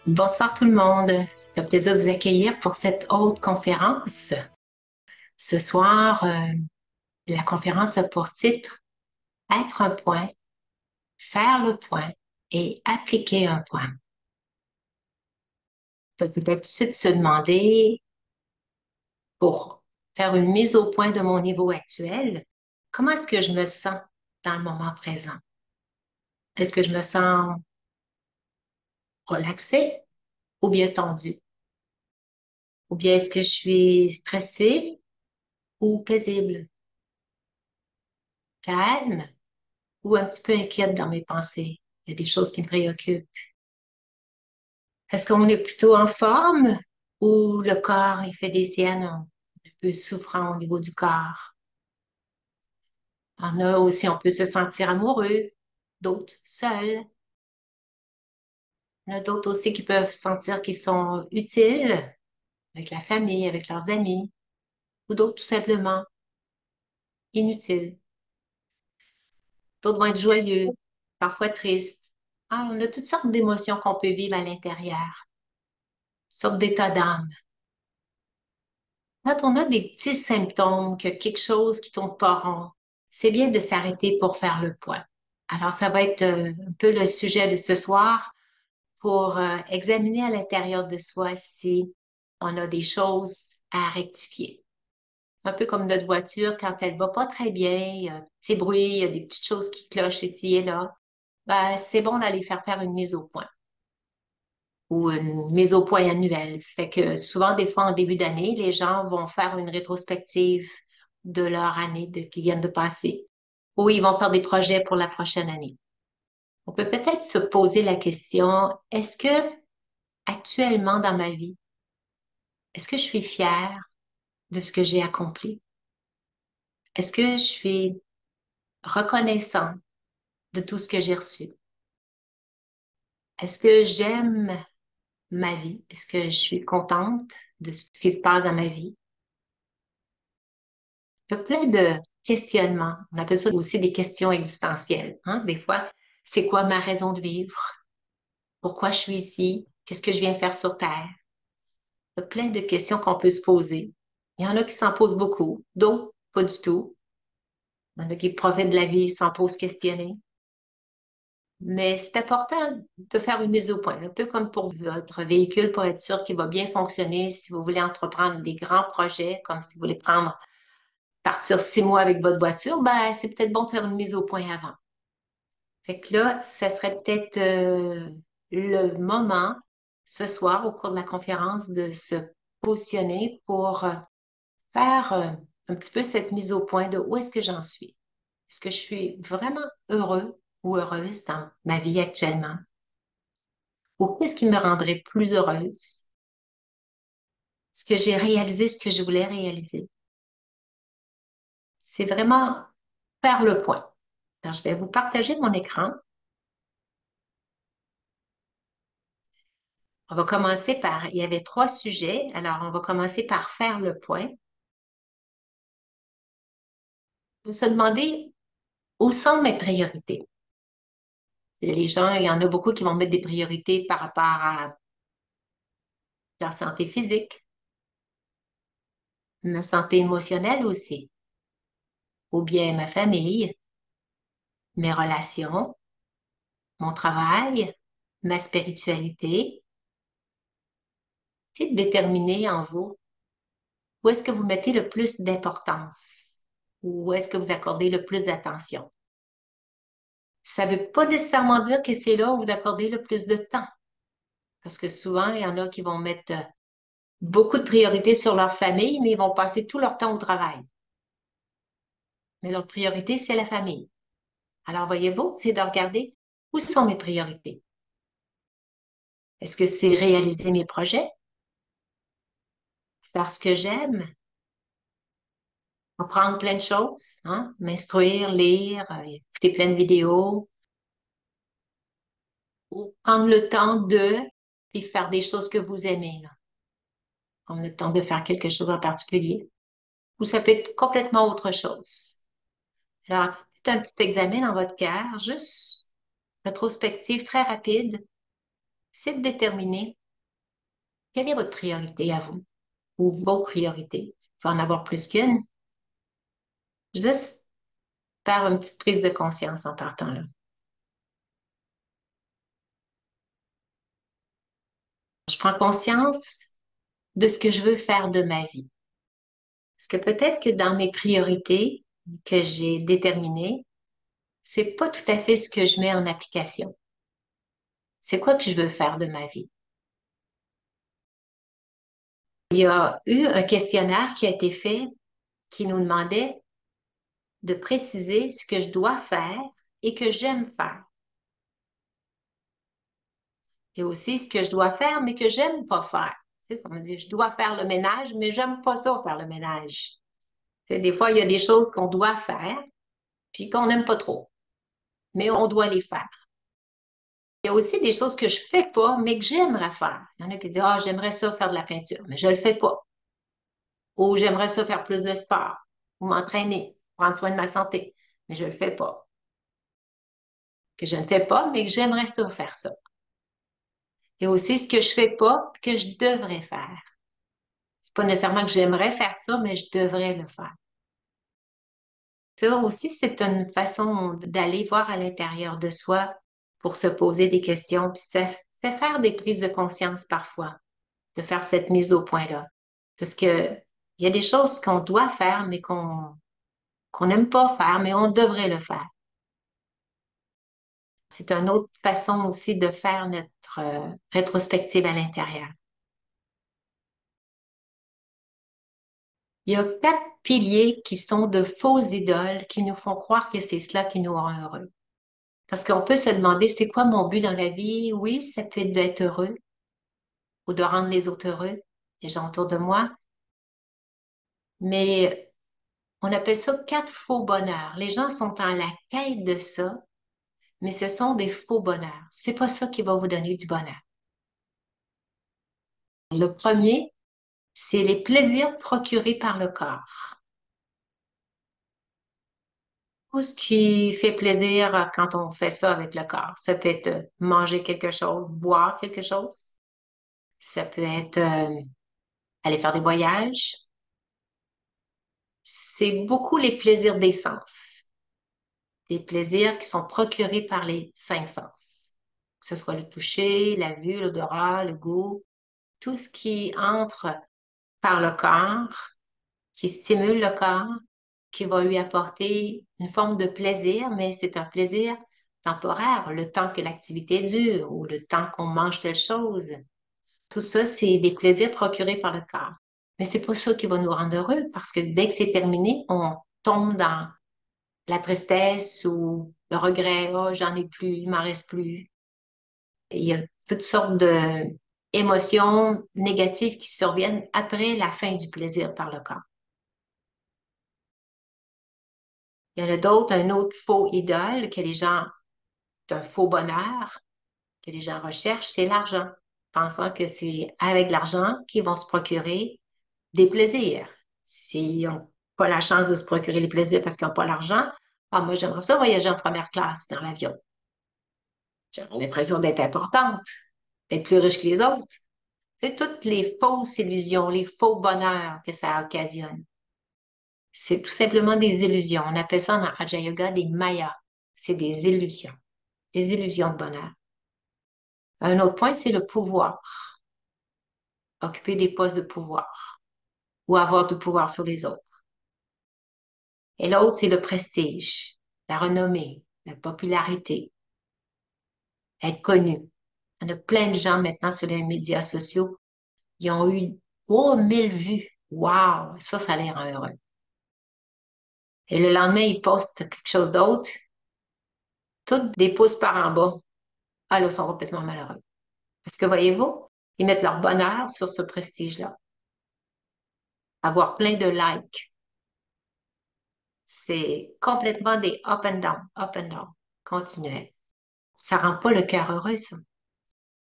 Bonsoir tout le monde. C'est un plaisir de vous accueillir pour cette autre conférence. Ce soir, la conférence a pour titre Être un point, faire le point et appliquer un point. On peut peut-être tout de suite se demander, pour faire une mise au point de mon niveau actuel, comment est-ce que je me sens dans le moment présent? Est-ce que je me sens relaxée ou bien tendue? Ou bien est-ce que je suis stressée ou paisible? Calme ou un petit peu inquiète dans mes pensées. Il y a des choses qui me préoccupent. Est-ce qu'on est plutôt en forme ou le corps, il fait des siennes, un peu souffrant au niveau du corps? Il y en a aussi, on peut se sentir amoureux, d'autres seuls. Il y en a d'autres aussi qui peuvent sentir qu'ils sont utiles avec la famille, avec leurs amis, ou d'autres tout simplement inutiles. D'autres vont être joyeux, parfois tristes. Ah, on a toutes sortes d'émotions qu'on peut vivre à l'intérieur, toutes sortes d'états d'âme. Quand on a des petits symptômes, que quelque chose qui tourne pas rond, c'est bien de s'arrêter pour faire le point. Alors, ça va être un peu le sujet de ce soir pour examiner à l'intérieur de soi si on a des choses à rectifier. Un peu comme notre voiture, quand elle va pas très bien, il y a un petit bruit, il y a des petites choses qui clochent ici et là, ben, c'est bon d'aller faire une mise au point ou une mise au point annuelle. Ça fait que souvent, des fois, en début d'année, les gens vont faire une rétrospective de leur année qui viennent de passer ou ils vont faire des projets pour la prochaine année. On peut peut-être se poser la question, est-ce que actuellement dans ma vie, est-ce que je suis fière de ce que j'ai accompli? Est-ce que je suis reconnaissante de tout ce que j'ai reçu? Est-ce que j'aime ma vie? Est-ce que je suis contente de ce qui se passe dans ma vie? Il y a plein de questionnements. On appelle ça aussi des questions existentielles, hein? Des fois, c'est quoi ma raison de vivre? Pourquoi je suis ici? Qu'est-ce que je viens faire sur Terre? Il y a plein de questions qu'on peut se poser. Il y en a qui s'en posent beaucoup, d'autres pas du tout. Il y en a qui profitent de la vie sans trop se questionner. Mais c'est important de faire une mise au point, un peu comme pour votre véhicule, pour être sûr qu'il va bien fonctionner si vous voulez entreprendre des grands projets, comme si vous voulez partir 6 mois avec votre voiture, ben, c'est peut-être bon de faire une mise au point avant. Fait que là, ça serait peut-être le moment ce soir au cours de la conférence de se positionner pour faire un petit peu cette mise au point de où est-ce que j'en suis. Est-ce que je suis vraiment heureux ou heureuse dans ma vie actuellement? Ou qu'est-ce qui me rendrait plus heureuse? Est-ce que j'ai réalisé ce que je voulais réaliser? C'est vraiment faire le point. Alors, je vais vous partager mon écran. On va commencer par, il y avait 3 sujets, alors on va commencer par faire le point. On va se demander où sont mes priorités. Les gens, il y en a beaucoup qui vont mettre des priorités par rapport à leur santé physique, ma santé émotionnelle aussi, ou bien ma famille, mes relations, mon travail, ma spiritualité. C'est de déterminer en vous où est-ce que vous mettez le plus d'importance, où est-ce que vous accordez le plus d'attention. Ça ne veut pas nécessairement dire que c'est là où vous accordez le plus de temps, parce que souvent, il y en a qui vont mettre beaucoup de priorités sur leur famille, mais ils vont passer tout leur temps au travail. Mais leur priorité, c'est la famille. Alors, voyez-vous, c'est de regarder où sont mes priorités. Est-ce que c'est réaliser mes projets, faire ce que j'aime, apprendre plein de choses, hein? M'instruire, lire, écouter plein de vidéos, ou prendre le temps puis faire des choses que vous aimez, là. Prendre le temps de faire quelque chose en particulier. Ou ça peut être complètement autre chose. Alors, c'est un petit examen dans votre cœur, juste rétrospective très rapide, c'est de déterminer Quelle est votre priorité à vous ou vos priorités? Il faut en avoir plus qu'une. Juste faire une petite prise de conscience en partant là. Je prends conscience de ce que je veux faire de ma vie. Parce que peut-être que dans mes priorités que j'ai déterminées, c'est pas tout à fait ce que je mets en application. C'est quoi que je veux faire de ma vie? Il y a eu un questionnaire qui a été fait qui nous demandait de préciser ce que je dois faire et que j'aime faire. Et aussi ce que je dois faire, mais que j'aime pas faire. Tu sais, comme on dit, je dois faire le ménage, mais j'aime pas ça faire le ménage. Tu sais, des fois, il y a des choses qu'on doit faire, puis qu'on n'aime pas trop, mais on doit les faire. Il y a aussi des choses que je fais pas, mais que j'aimerais faire. Il y en a qui disent, ah, j'aimerais ça faire de la peinture, mais je le fais pas. Ou j'aimerais ça faire plus de sport, ou m'entraîner, prendre soin de ma santé, mais je le fais pas. Que je ne fais pas, mais que j'aimerais ça faire ça. Et aussi ce que je fais pas, que je devrais faire. C'est pas nécessairement que j'aimerais faire ça, mais je devrais le faire. Ça aussi, c'est une façon d'aller voir à l'intérieur de soi pour se poser des questions, puis ça fait faire des prises de conscience parfois, de faire cette mise au point-là. Parce que il y a des choses qu'on doit faire, mais qu'on n'aime pas faire, mais on devrait le faire. C'est une autre façon aussi de faire notre rétrospective à l'intérieur. Il y a 4 piliers qui sont de fausses idoles qui nous font croire que c'est cela qui nous rend heureux. Parce qu'on peut se demander, c'est quoi mon but dans la vie? Oui, ça peut être d'être heureux ou de rendre les autres heureux, les gens autour de moi, mais on appelle ça 4 faux bonheurs. Les gens sont en la quête de ça, mais ce sont des faux bonheurs. C'est pas ça qui va vous donner du bonheur. Le premier, c'est les plaisirs procurés par le corps. Tout ce qui fait plaisir quand on fait ça avec le corps. Ça peut être manger quelque chose, boire quelque chose. Ça peut être aller faire des voyages. C'est beaucoup les plaisirs des sens. Des plaisirs qui sont procurés par les 5 sens. Que ce soit le toucher, la vue, l'odorat, le goût. Tout ce qui entre par le corps, qui stimule le corps, qui va lui apporter une forme de plaisir, mais c'est un plaisir temporaire, le temps que l'activité dure ou le temps qu'on mange telle chose. Tout ça, c'est des plaisirs procurés par le corps. Mais c'est pas ça qui va nous rendre heureux parce que dès que c'est terminé, on tombe dans la tristesse ou le regret, oh, j'en ai plus, il m'en reste plus. Il y a toutes sortes de émotions négatives qui surviennent après la fin du plaisir par le corps. Il y en a d'autres, un autre faux idole que les gens, un faux bonheur que les gens recherchent, c'est l'argent, pensant que c'est avec l'argent qu'ils vont se procurer des plaisirs. S'ils n'ont pas la chance de se procurer les plaisirs parce qu'ils n'ont pas l'argent, ah, moi, j'aimerais ça voyager en première classe dans l'avion. J'aurais l'impression d'être importante, d'être plus riche que les autres. C'est toutes les fausses illusions, les faux bonheurs que ça occasionne. C'est tout simplement des illusions. On appelle ça en Raja Yoga des mayas. C'est des illusions de bonheur. Un autre point, c'est le pouvoir. Occuper des postes de pouvoir ou avoir du pouvoir sur les autres. Et l'autre, c'est le prestige, la renommée, la popularité, être connu. Il y en a plein de gens maintenant sur les médias sociaux. Ils ont eu 3000 vues. Wow! Ça les rend heureux. Et le lendemain, ils postent quelque chose d'autre. Toutes des pouces par en bas. Ah, là, ils sont complètement malheureux. Parce que voyez-vous, ils mettent leur bonheur sur ce prestige-là. Avoir plein de likes. C'est complètement des up and down, continuel. Ça rend pas le cœur heureux, ça.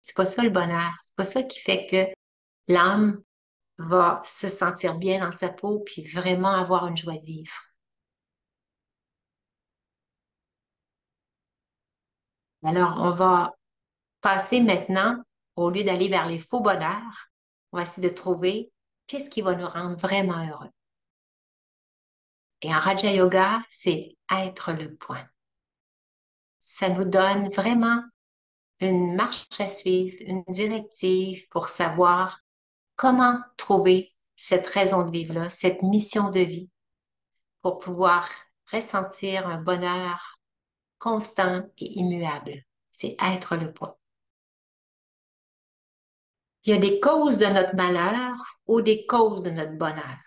C'est pas ça le bonheur. C'est pas ça qui fait que l'âme va se sentir bien dans sa peau puis vraiment avoir une joie de vivre. Alors, on va passer maintenant, au lieu d'aller vers les faux bonheurs, On va essayer de trouver qu'est-ce qui va nous rendre vraiment heureux. Et en Raja Yoga, c'est être le point. Ça nous donne vraiment une marche à suivre, une directive pour savoir comment trouver cette raison de vivre-là, cette mission de vie, pour pouvoir ressentir un bonheur constant et immuable. C'est être le point. Il y a des causes de notre malheur ou des causes de notre bonheur.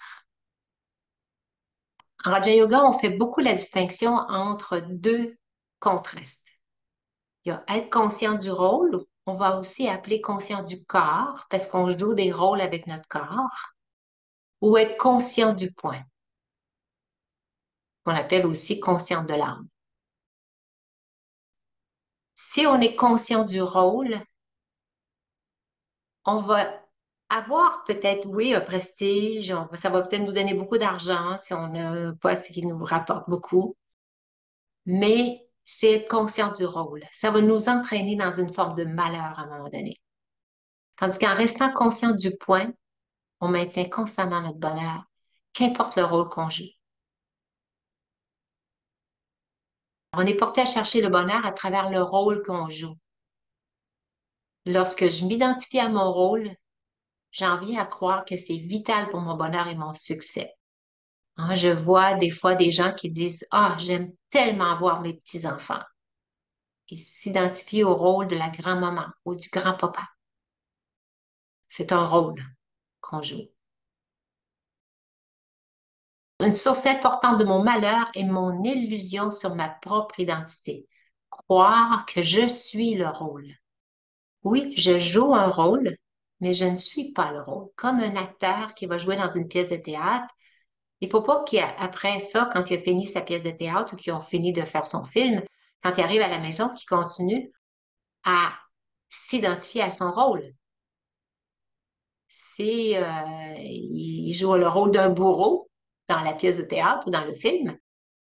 En Raja Yoga, on fait beaucoup la distinction entre deux contrastes. Il y a être conscient du rôle, on va aussi appeler conscient du corps, parce qu'on joue des rôles avec notre corps, ou être conscient du point, qu'on appelle aussi conscient de l'âme. Si on est conscient du rôle, on va avoir peut-être, oui, un prestige, ça va peut-être nous donner beaucoup d'argent si on a un poste qui nous rapporte beaucoup, mais c'est être conscient du rôle. Ça va nous entraîner dans une forme de malheur à un moment donné. Tandis qu'en restant conscient du point, on maintient constamment notre bonheur, qu'importe le rôle qu'on joue. On est porté à chercher le bonheur à travers le rôle qu'on joue. Lorsque je m'identifie à mon rôle, j'en viens à croire que c'est vital pour mon bonheur et mon succès. Hein, je vois des fois des gens qui disent, ah, j'aime tellement voir mes petits-enfants. Ils s'identifient au rôle de la grand-maman ou du grand-papa. C'est un rôle qu'on joue. Une source importante de mon malheur est mon illusion sur ma propre identité. Croire que je suis le rôle. Oui, je joue un rôle, mais je ne suis pas le rôle. Comme un acteur qui va jouer dans une pièce de théâtre, il ne faut pas qu'après ça, quand il a fini sa pièce de théâtre ou qu'il a fini de faire son film, quand il arrive à la maison, qu'il continue à s'identifier à son rôle. Si il joue le rôle d'un bourreau dans la pièce de théâtre ou dans le film,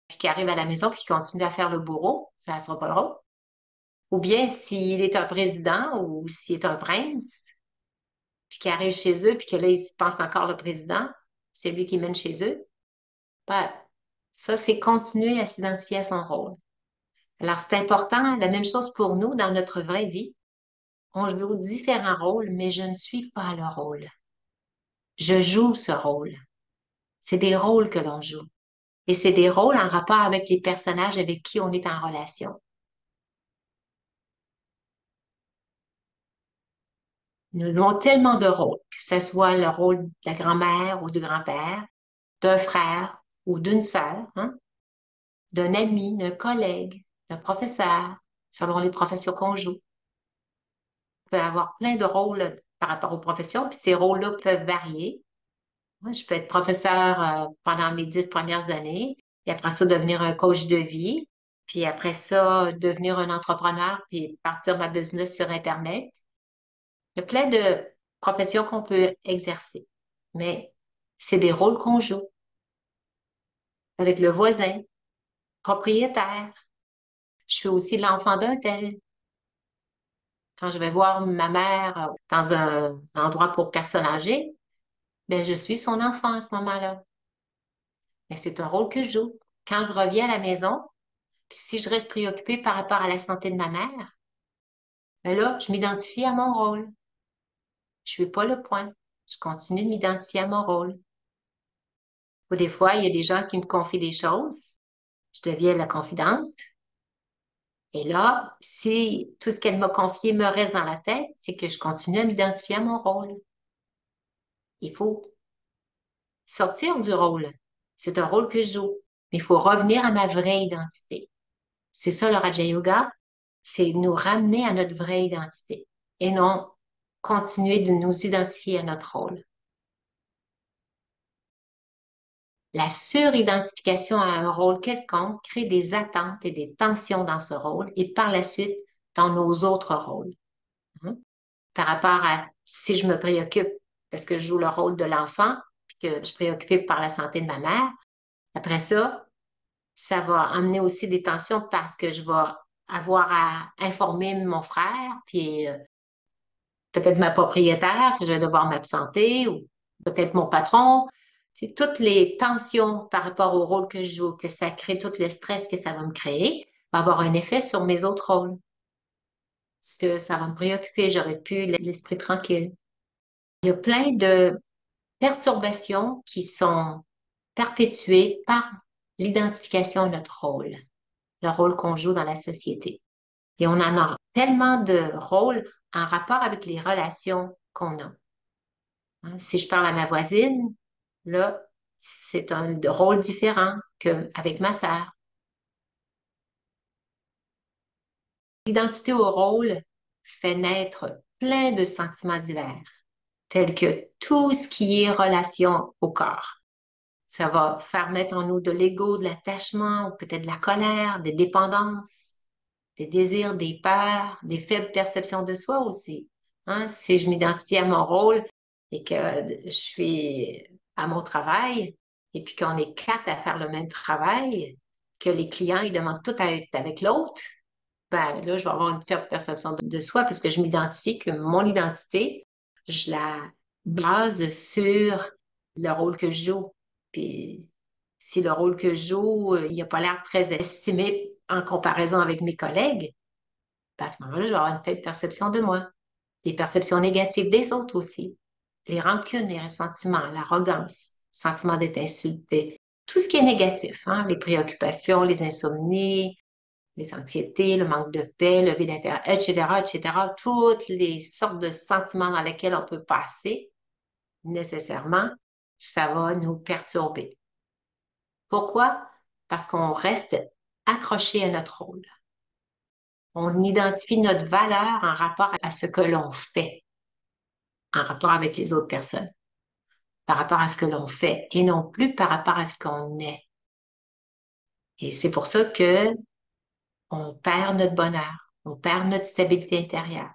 puis qu'il arrive à la maison puis qu'il continue à faire le bourreau, ça ne sera pas drôle. Ou bien s'il est un président ou s'il est un prince, puis qu'il arrive chez eux, puis que là, il pense encore le président, c'est lui qui mène chez eux. Ben, ça, c'est continuer à s'identifier à son rôle. Alors, c'est important, la même chose pour nous dans notre vraie vie. On joue différents rôles, mais je ne suis pas le rôle. Je joue ce rôle. C'est des rôles que l'on joue. Et c'est des rôles en rapport avec les personnages avec qui on est en relation. Nous jouons tellement de rôles, que ce soit le rôle de la grand-mère ou du grand-père, d'un frère ou d'une sœur, hein, d'un ami, d'un collègue, d'un professeur, selon les professions qu'on joue. On peut avoir plein de rôles par rapport aux professions, puis ces rôles-là peuvent varier. Moi, je peux être professeur pendant mes 10 premières années, et après ça, devenir un coach de vie, puis après ça, devenir un entrepreneur, puis partir ma business sur Internet. Il y a plein de professions qu'on peut exercer, mais c'est des rôles qu'on joue avec le voisin, propriétaire. Je suis aussi l'enfant d'un tel. Quand je vais voir ma mère dans un endroit pour personnes âgées, ben, je suis son enfant à ce moment-là. Mais c'est un rôle que je joue. Quand je reviens à la maison, puis si je reste préoccupée par rapport à la santé de ma mère, ben là, je m'identifie à mon rôle. Je fais pas le point. Je continue de m'identifier à mon rôle. Ou des fois, il y a des gens qui me confient des choses. Je deviens la confidente. Et là, si tout ce qu'elle m'a confié me reste dans la tête, c'est que je continue à m'identifier à mon rôle. Il faut sortir du rôle. C'est un rôle que je joue. Mais il faut revenir à ma vraie identité. C'est ça le Raja Yoga, c'est nous ramener à notre vraie identité et non continuer de nous identifier à notre rôle. La suridentification à un rôle quelconque crée des attentes et des tensions dans ce rôle et par la suite dans nos autres rôles. Hein. Par rapport à si je me préoccupe parce que je joue le rôle de l'enfant, puis que je suis préoccupée par la santé de ma mère, après ça, ça va amener aussi des tensions parce que je vais avoir à informer mon frère, puis peut-être ma propriétaire, que je vais devoir m'absenter, ou peut-être mon patron. C'est toutes les tensions par rapport au rôle que je joue, que ça crée, tout le stress que ça va me créer, va avoir un effet sur mes autres rôles. Parce que ça va me préoccuper, j'aurais plus l'esprit tranquille. Il y a plein de perturbations qui sont perpétuées par l'identification de notre rôle, le rôle qu'on joue dans la société. Et on en a tellement de rôles en rapport avec les relations qu'on a. Hein, si je parle à ma voisine, là, c'est un rôle différent qu'avec ma sœur. L'identité au rôle fait naître plein de sentiments divers, tels que tout ce qui est relation au corps. Ça va faire naître en nous de l'ego, de l'attachement, ou peut-être de la colère, des dépendances, des désirs, des peurs, des faibles perceptions de soi aussi. Hein? Si je m'identifie à mon rôle et que je suis à mon travail, et puis qu'on est quatre à faire le même travail, que les clients, ils demandent tout à être avec l'autre, ben là, je vais avoir une faible perception de soi parce que je m'identifie que mon identité, je la base sur le rôle que je joue. Puis si le rôle que je joue, il n'a pas l'air très estimé en comparaison avec mes collègues, ben à ce moment-là, je vais avoir une faible perception de moi. Les perceptions négatives des autres aussi. Les rancunes, les ressentiments, l'arrogance, le sentiment d'être insulté. Tout ce qui est négatif, hein, les préoccupations, les insomnies, les anxiétés, le manque de paix, le vide intérieur, etc., etc., toutes les sortes de sentiments dans lesquels on peut passer, nécessairement, ça va nous perturber. Pourquoi? Parce qu'on reste accroché à notre rôle. On identifie notre valeur en rapport à ce que l'on fait, en rapport avec les autres personnes, par rapport à ce que l'on fait et non plus par rapport à ce qu'on est. Et c'est pour ça que on perd notre bonheur, on perd notre stabilité intérieure.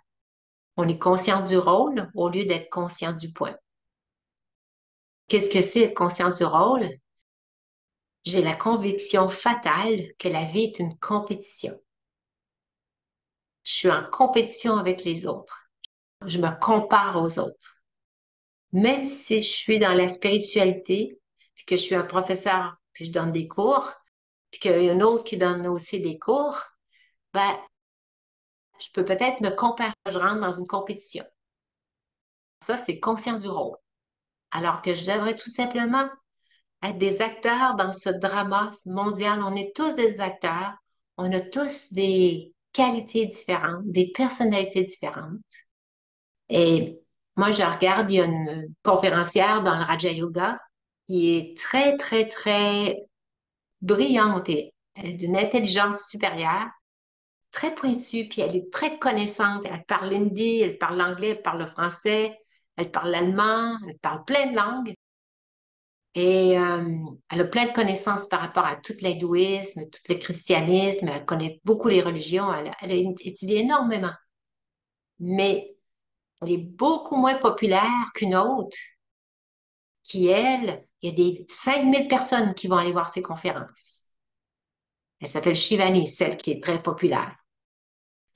On est conscient du rôle au lieu d'être conscient du point. Qu'est-ce que c'est être conscient du rôle? J'ai la conviction fatale que la vie est une compétition. Je suis en compétition avec les autres. Je me compare aux autres. Même si je suis dans la spiritualité, puis que je suis un professeur, puis je donne des cours, puis qu'il y a un autre qui donne aussi des cours, ben, je peux peut-être me comparer, je rentre dans une compétition. Ça, c'est conscient du rôle. Alors que je devrais tout simplement être des acteurs dans ce drama mondial. On est tous des acteurs. On a tous des qualités différentes, des personnalités différentes. Et moi, je regarde, il y a une conférencière dans le Raja Yoga qui est très, très, très brillante et d'une intelligence supérieure, très pointue, puis elle est très connaissante. Elle parle l'hindi, elle parle l'anglais, elle parle le français, elle parle l'allemand, elle parle plein de langues. Et elle a plein de connaissances par rapport à tout l'hindouisme, tout le christianisme. Elle connaît beaucoup les religions. Elle a étudié énormément. Mais elle est beaucoup moins populaire qu'une autre qui, elle, il y a des 5000 personnes qui vont aller voir ses conférences. Elle s'appelle Shivani, celle qui est très populaire.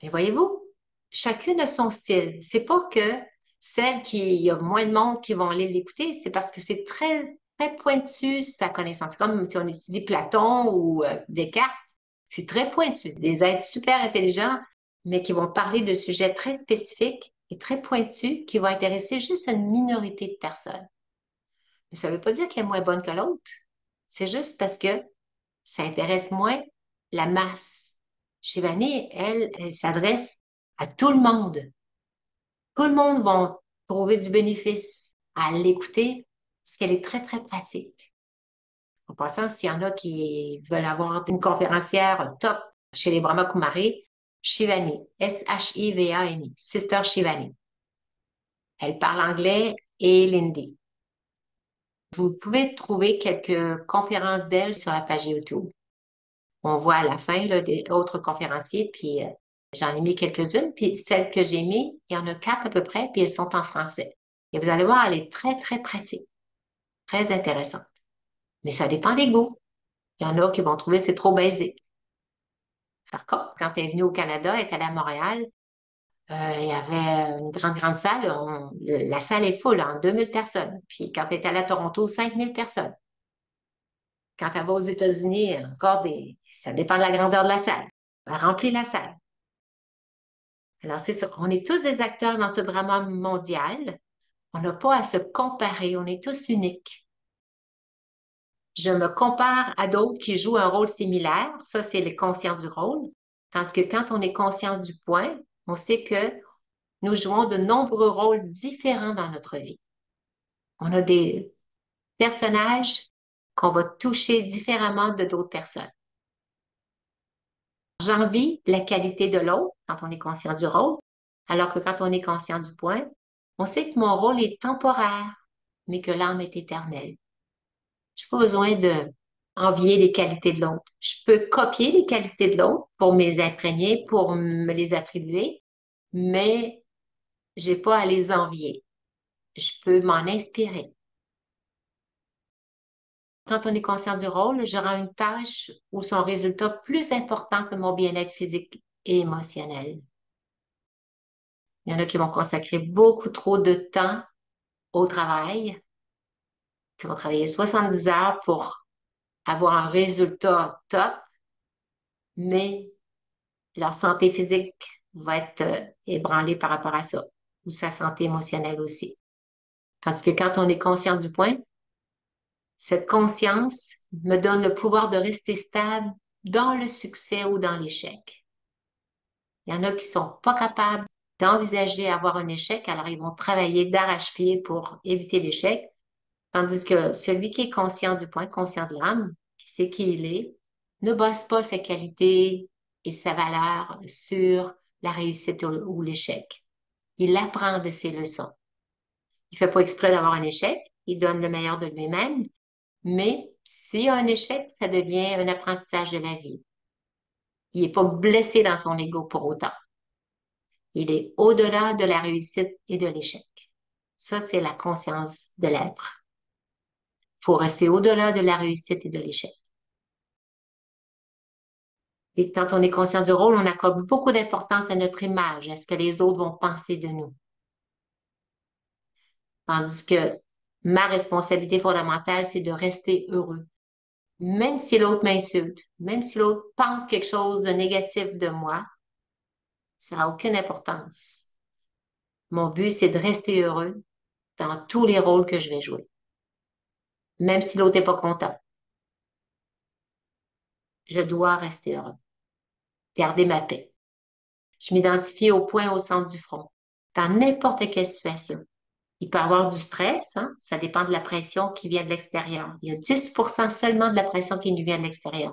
Mais voyez-vous, chacune a son style. C'est pas que celle qui, il y a moins de monde qui vont aller l'écouter, c'est parce que c'est très, très pointu sa connaissance. C'est comme si on étudie Platon ou Descartes. C'est très pointu. Des êtres super intelligents, mais qui vont parler de sujets très spécifiques et très pointus qui vont intéresser juste une minorité de personnes. Mais ça ne veut pas dire qu'elle est moins bonne que l'autre. C'est juste parce que ça intéresse moins la masse. Shivani, elle s'adresse à tout le monde. Tout le monde va trouver du bénéfice à l'écouter parce qu'elle est très, très pratique. En passant, s'il y en a qui veulent avoir une conférencière top chez les Brahma Kumaris, Shivani, Shivani, Sister Shivani. Elle parle anglais et l'hindi. Vous pouvez trouver quelques conférences d'elle sur la page YouTube. On voit à la fin là, des autres conférenciers, puis j'en ai mis quelques-unes, puis celles que j'ai mis, il y en a 4 à peu près, puis elles sont en français. Et vous allez voir, elle est très, très pratique, très intéressante. Mais ça dépend des goûts. Il y en a qui vont trouver que c'est trop basique. Par contre, quand elle est venue au Canada, elle est allée à Montréal, Il y avait une grande, grande salle. La salle est full, en 2000 personnes. Puis quand tu es allé à Toronto, 5000 personnes. Quand tu vas aux États-Unis, encore des. Ça dépend de la grandeur de la salle. Elle remplit la salle. Alors, c'est ça. On est tous des acteurs dans ce drama mondial. On n'a pas à se comparer. On est tous uniques. Je me compare à d'autres qui jouent un rôle similaire. Ça, c'est le conscient du rôle. Tandis que quand on est conscient du point, on sait que nous jouons de nombreux rôles différents dans notre vie. On a des personnages qu'on va toucher différemment de d'autres personnes. J'envie la qualité de l'autre quand on est conscient du rôle, alors que quand on est conscient du point, on sait que mon rôle est temporaire, mais que l'âme est éternelle. Je n'ai pas besoin de envier les qualités de l'autre. Je peux copier les qualités de l'autre pour me les imprégner, pour me les attribuer, mais j'ai pas à les envier. Je peux m'en inspirer. Quand on est conscient du rôle, j'aurai une tâche ou son résultat plus important que mon bien-être physique et émotionnel. Il y en a qui vont consacrer beaucoup trop de temps au travail, qui vont travailler 70 heures pour avoir un résultat top, mais leur santé physique va être ébranlée par rapport à ça, ou sa santé émotionnelle aussi. Tandis que quand on est conscient du point, cette conscience me donne le pouvoir de rester stable dans le succès ou dans l'échec. Il y en a qui sont pas capables d'envisager avoir un échec, alors ils vont travailler d'arrache-pied pour éviter l'échec, tandis que celui qui est conscient du point, conscient de l'âme, qui sait qui il est, ne base pas sa qualité et sa valeur sur la réussite ou l'échec. Il apprend de ses leçons. Il fait pas exprès d'avoir un échec, il donne le meilleur de lui-même, mais s'il y a un échec, ça devient un apprentissage de la vie. Il n'est pas blessé dans son ego pour autant. Il est au-delà de la réussite et de l'échec. Ça, c'est la conscience de l'être. Il faut rester au-delà de la réussite et de l'échec. Et quand on est conscient du rôle, on accorde beaucoup d'importance à notre image, à ce que les autres vont penser de nous. Tandis que ma responsabilité fondamentale, c'est de rester heureux. Même si l'autre m'insulte, même si l'autre pense quelque chose de négatif de moi, ça n'a aucune importance. Mon but, c'est de rester heureux dans tous les rôles que je vais jouer, même si l'autre n'est pas content. Je dois rester heureux, garder ma paix. Je m'identifie au point au centre du front, dans n'importe quelle situation. Il peut y avoir du stress, hein? Ça dépend de la pression qui vient de l'extérieur. Il y a 10% seulement de la pression qui nous vient de l'extérieur.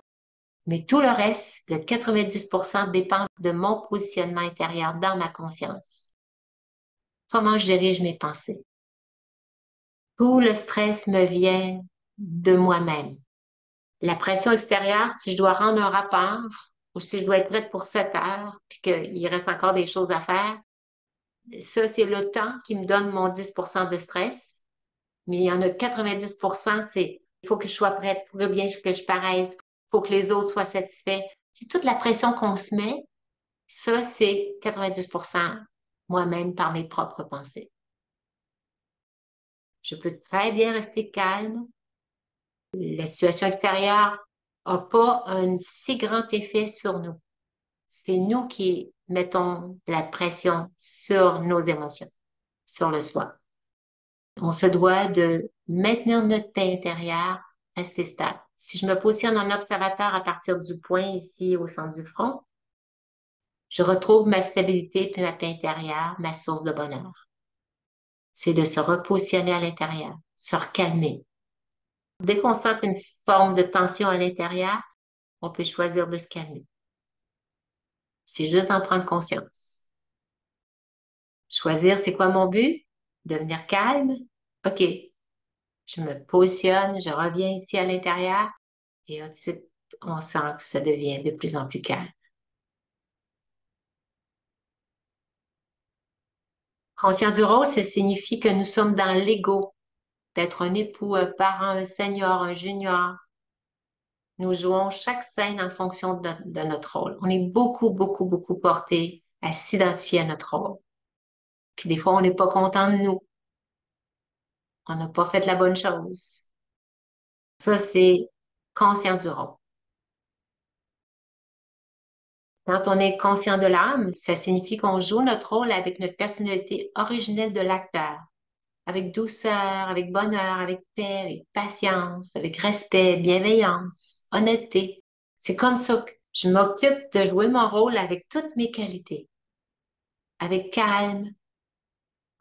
Mais tout le reste, le 90% dépend de mon positionnement intérieur dans ma conscience. Comment je dirige mes pensées? Tout le stress me vient de moi-même. La pression extérieure, si je dois rendre un rapport ou si je dois être prête pour 7 heures, puis qu'il reste encore des choses à faire, ça, c'est le temps qui me donne mon 10% de stress. Mais il y en a 90%, c'est il faut que je sois prête, il faut que bien que je paraisse, il faut que les autres soient satisfaits. C'est toute la pression qu'on se met. Ça, c'est 90% moi-même par mes propres pensées. Je peux très bien rester calme. La situation extérieure n'a pas un si grand effet sur nous. C'est nous qui mettons la pression sur nos émotions, sur le soi. On se doit de maintenir notre paix intérieure, rester stable. Si je me positionne en observateur à partir du point ici au centre du front, je retrouve ma stabilité puis ma paix intérieure, ma source de bonheur. C'est de se repositionner à l'intérieur, se recalmer. Dès qu'on sent une forme de tension à l'intérieur, on peut choisir de se calmer. C'est juste d'en prendre conscience. Choisir, c'est quoi mon but? Devenir calme? OK. Je me positionne, je reviens ici à l'intérieur et ensuite, on sent que ça devient de plus en plus calme. Conscient du rôle, ça signifie que nous sommes dans l'ego, d'être un époux, un parent, un senior, un junior. Nous jouons chaque scène en fonction de notre rôle. On est beaucoup, beaucoup, beaucoup porté à s'identifier à notre rôle. Puis des fois, on n'est pas content de nous. On n'a pas fait la bonne chose. Ça, c'est conscient du rôle. Quand on est conscient de l'âme, ça signifie qu'on joue notre rôle avec notre personnalité originelle de l'acteur, avec douceur, avec bonheur, avec paix, avec patience, avec respect, bienveillance, honnêteté. C'est comme ça que je m'occupe de jouer mon rôle avec toutes mes qualités, avec calme,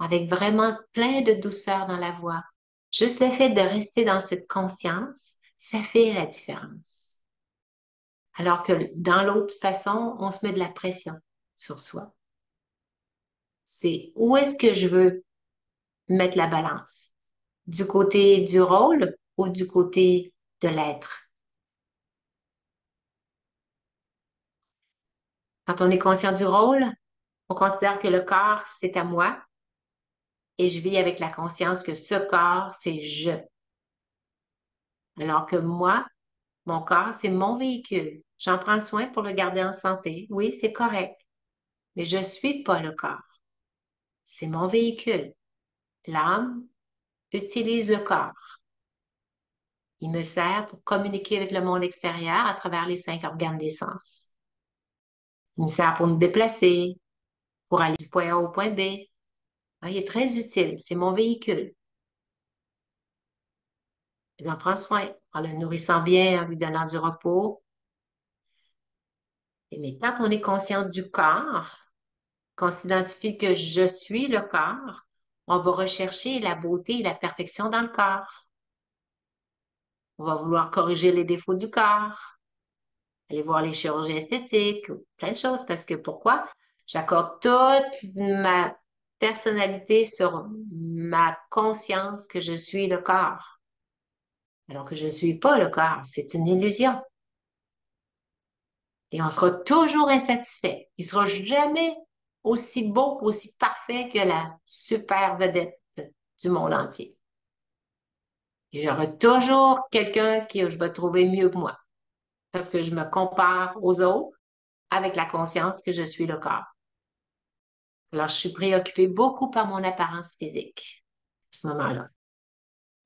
avec vraiment plein de douceur dans la voix. Juste le fait de rester dans cette conscience, ça fait la différence. Alors que dans l'autre façon, on se met de la pression sur soi. C'est où est-ce que je veux mettre la balance? Du côté du rôle ou du côté de l'être? Quand on est conscient du rôle, on considère que le corps, c'est à moi et je vis avec la conscience que ce corps, c'est je. Alors que moi, mon corps, c'est mon véhicule. J'en prends soin pour le garder en santé. Oui, c'est correct. Mais je suis pas le corps. C'est mon véhicule. L'âme utilise le corps. Il me sert pour communiquer avec le monde extérieur à travers les 5 organes des sens. Il me sert pour me déplacer, pour aller du point A au point B. Ah, il est très utile. C'est mon véhicule. J'en prends soin en le nourrissant bien, en lui donnant du repos. Mais quand on est conscient du corps, qu'on s'identifie que je suis le corps, on va rechercher la beauté et la perfection dans le corps. On va vouloir corriger les défauts du corps, aller voir les chirurgiens esthétiques, plein de choses. Parce que pourquoi? J'accorde toute ma personnalité sur ma conscience que je suis le corps. Alors que je ne suis pas le corps, c'est une illusion. Et on sera toujours insatisfait. Il sera jamais aussi beau, aussi parfait que la super vedette du monde entier. Et j'aurai toujours quelqu'un que je vais trouver mieux que moi parce que je me compare aux autres avec la conscience que je suis le corps. Alors, je suis préoccupée beaucoup par mon apparence physique à ce moment-là.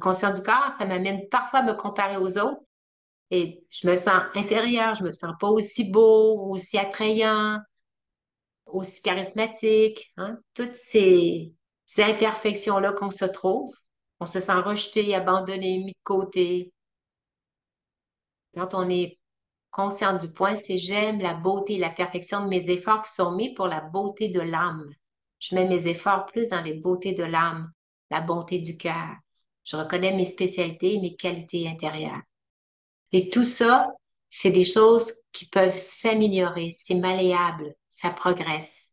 Conscience du corps, ça m'amène parfois à me comparer aux autres et je me sens inférieure, je me sens pas aussi beau, aussi attrayant, aussi charismatique, hein? Toutes ces imperfections-là qu'on se trouve, on se sent rejeté, abandonné, mis de côté. Quand on est conscient du point, c'est j'aime la beauté et la perfection de mes efforts qui sont mis pour la beauté de l'âme. Je mets mes efforts plus dans les beautés de l'âme, la bonté du cœur. Je reconnais mes spécialités et mes qualités intérieures. Et tout ça, c'est des choses qui peuvent s'améliorer. C'est malléable, ça progresse.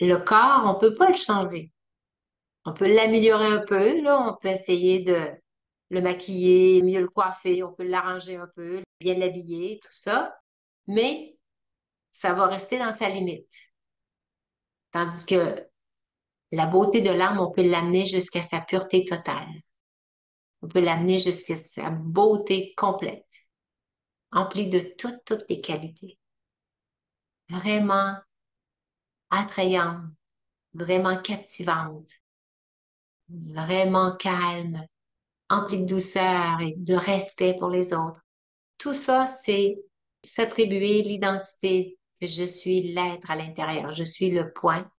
Le corps, on peut pas le changer. On peut l'améliorer un peu, là. On peut essayer de le maquiller, mieux le coiffer, on peut l'arranger un peu, bien l'habiller, tout ça. Mais ça va rester dans sa limite. Tandis que la beauté de l'âme, on peut l'amener jusqu'à sa pureté totale. On peut l'amener jusqu'à sa beauté complète, emplie de toutes les qualités. Vraiment attrayante, vraiment captivante, vraiment calme, emplie de douceur et de respect pour les autres. Tout ça, c'est s'attribuer l'identité que je suis l'être à l'intérieur. Je suis le point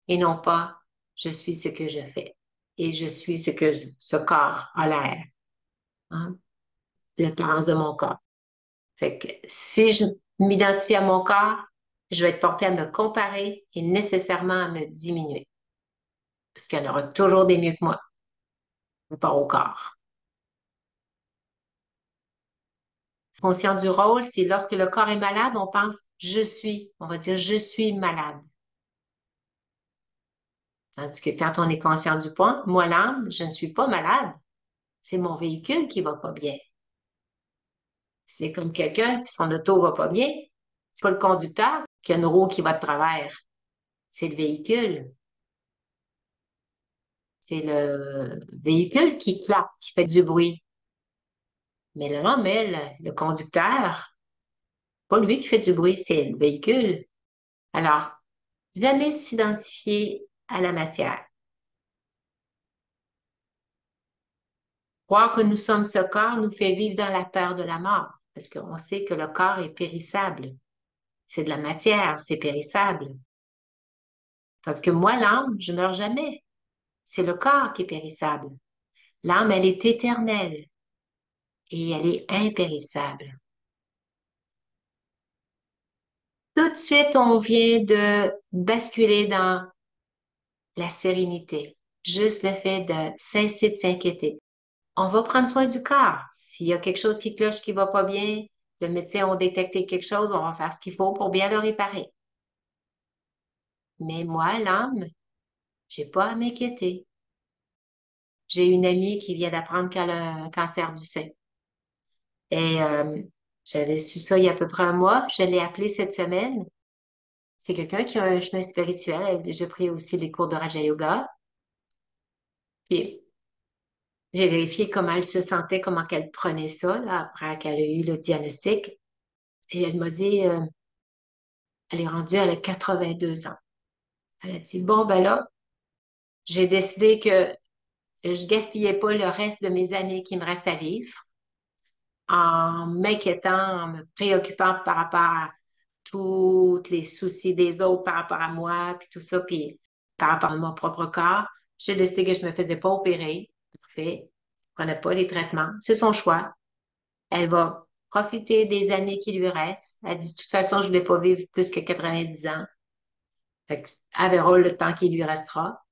et non pas je suis ce que je fais et je suis ce que ce corps a l'air, hein, l'apparence de mon corps. Fait que si je m'identifie à mon corps, je vais être portée à me comparer et nécessairement à me diminuer parce qu'il y en aura toujours des mieux que moi, par rapport au corps. Conscient du rôle, c'est lorsque le corps est malade, on pense je suis, on va dire je suis malade. Tandis que quand on est conscient du point, moi, l'âme, je ne suis pas malade. C'est mon véhicule qui va pas bien. C'est comme quelqu'un, son auto va pas bien. C'est pas le conducteur qui a une roue qui va de travers. C'est le véhicule. C'est le véhicule qui claque, qui fait du bruit. Mais là, non, mais le conducteur, pas lui qui fait du bruit, c'est le véhicule. Alors, jamais s'identifier à la matière. Croire que nous sommes ce corps nous fait vivre dans la peur de la mort, parce qu'on sait que le corps est périssable. C'est de la matière, c'est périssable. Parce que moi, l'âme, je meurs jamais. C'est le corps qui est périssable. L'âme, elle est éternelle et elle est impérissable. Tout de suite, on vient de basculer dans la sérénité. Juste le fait de cesser de s'inquiéter. On va prendre soin du corps. S'il y a quelque chose qui cloche, qui va pas bien, le médecin a détecté quelque chose, on va faire ce qu'il faut pour bien le réparer. Mais moi, l'âme, j'ai pas à m'inquiéter. J'ai une amie qui vient d'apprendre qu'elle a un cancer du sein. Et j'avais su ça il y a à peu près un mois. Je l'ai appelée cette semaine. C'est quelqu'un qui a un chemin spirituel. Elle a déjà pris aussi les cours de Raja Yoga. Puis j'ai vérifié comment elle se sentait, comment qu'elle prenait ça, là, après qu'elle ait eu le diagnostic. Et elle m'a dit, elle est rendue, elle a 82 ans. Elle a dit, bon, ben là, j'ai décidé que je gaspillais pas le reste de mes années qui me restent à vivre en m'inquiétant, en me préoccupant par rapport à tous les soucis des autres par rapport à moi, puis tout ça, puis par rapport à mon propre corps. J'ai décidé que je me faisais pas opérer. Parfait. Je prenais pas les traitements. C'est son choix. Elle va profiter des années qui lui restent. Elle dit, de toute façon, je ne vais pas vivre plus que 90 ans. Fait qu'elle verra le temps qui lui restera.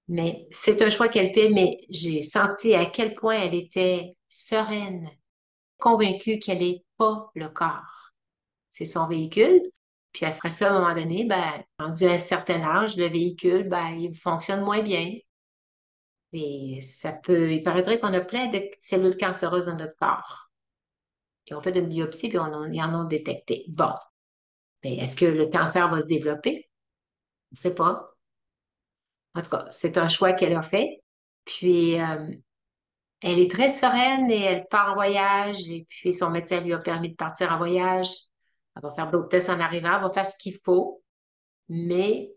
Mais c'est un choix qu'elle fait, mais j'ai senti à quel point elle était sereine, convaincue qu'elle n'est pas le corps. C'est son véhicule. Puis après ça, à un moment donné, ben, rendu à un certain âge, le véhicule, ben, il fonctionne moins bien. Et ça peut, il paraîtrait qu'on a plein de cellules cancéreuses dans notre corps. Ils ont fait une biopsie, puis ils en ont détecté. Bon, mais est-ce que le cancer va se développer? On ne sait pas. En tout cas, c'est un choix qu'elle a fait. Puis, elle est très sereine et elle part en voyage. Et puis, son médecin lui a permis de partir en voyage. Elle va faire d'autres tests en arrivant. Elle va faire ce qu'il faut. Mais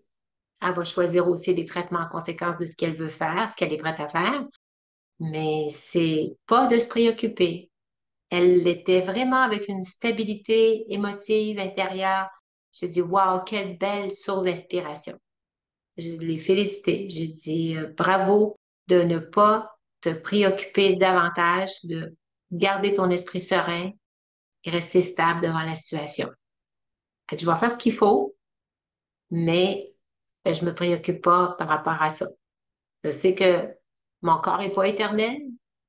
elle va choisir aussi des traitements en conséquence de ce qu'elle veut faire, ce qu'elle est prête à faire. Mais c'est pas de se préoccuper. Elle était vraiment avec une stabilité émotive intérieure. J'ai dit, waouh, quelle belle source d'inspiration. Je l'ai félicité. J'ai dit, bravo de ne pas te préoccuper davantage, de garder ton esprit serein et rester stable devant la situation. Je vais faire ce qu'il faut, mais je me préoccupe pas par rapport à ça. Je sais que mon corps est pas éternel,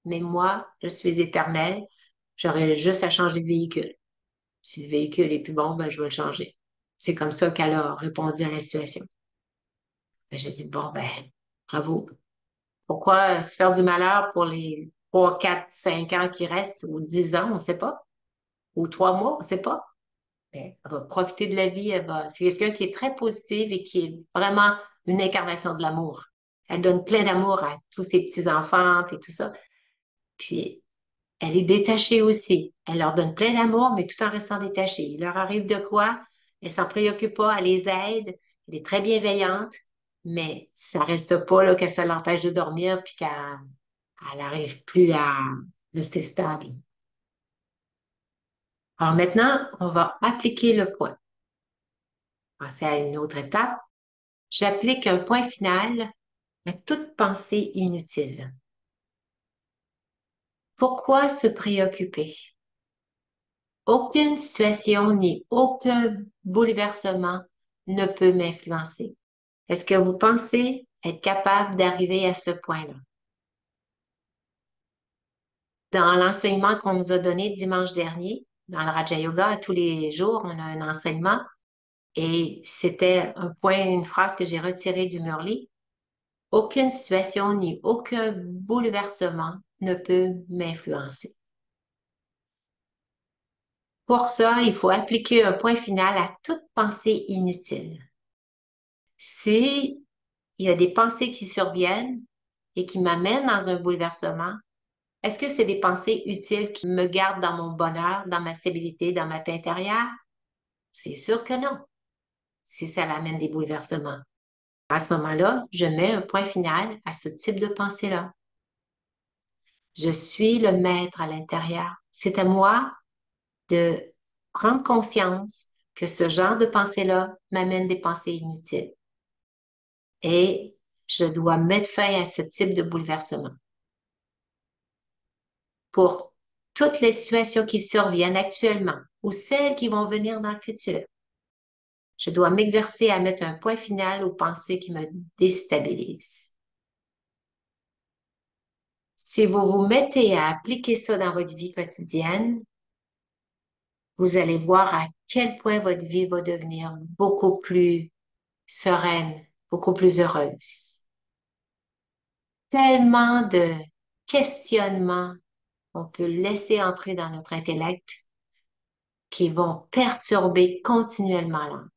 mais moi, je suis éternel. J'aurais juste à changer de véhicule. Si le véhicule est plus bon, ben, je vais le changer. C'est comme ça qu'elle a répondu à la situation. Ben, j'ai dit, bon, ben, bravo. Pourquoi se faire du malheur pour les 3, 4, 5 ans qui restent, ou 10 ans, on ne sait pas, ou 3 mois, on ne sait pas. Ben, elle va profiter de la vie, c'est quelqu'un qui est très positive et qui est vraiment une incarnation de l'amour. Elle donne plein d'amour à tous ses petits-enfants et tout ça. Puis, elle est détachée aussi. Elle leur donne plein d'amour, mais tout en restant détachée. Il leur arrive de quoi? Elle s'en préoccupe pas, elle les aide. Elle est très bienveillante, mais ça reste pas là que ça l'empêche de dormir puis qu'elle n'arrive plus à rester stable. Alors maintenant, on va appliquer le point. Passer à une autre étape. J'applique un point final à toute pensée inutile. Pourquoi se préoccuper? Aucune situation ni aucun bouleversement ne peut m'influencer. Est-ce que vous pensez être capable d'arriver à ce point-là? Dans l'enseignement qu'on nous a donné dimanche dernier, dans le Raja Yoga, tous les jours, on a un enseignement et c'était un point, une phrase que j'ai retirée du Murli. Aucune situation ni aucun bouleversement ne peut m'influencer. Pour ça, il faut appliquer un point final à toute pensée inutile. Si il y a des pensées qui surviennent et qui m'amènent dans un bouleversement, est-ce que c'est des pensées utiles qui me gardent dans mon bonheur, dans ma stabilité, dans ma paix intérieure? C'est sûr que non. si ça l'amène des bouleversements. À ce moment-là, je mets un point final à ce type de pensée-là. Je suis le maître à l'intérieur. C'est à moi de prendre conscience que ce genre de pensée-là m'amène des pensées inutiles. Et je dois mettre fin à ce type de bouleversement. Pour toutes les situations qui surviennent actuellement ou celles qui vont venir dans le futur, je dois m'exercer à mettre un point final aux pensées qui me déstabilisent. Si vous vous mettez à appliquer ça dans votre vie quotidienne, vous allez voir à quel point votre vie va devenir beaucoup plus sereine, beaucoup plus heureuse. Tellement de questionnements qu'on peut laisser entrer dans notre intellect qui vont perturber continuellement l'âme.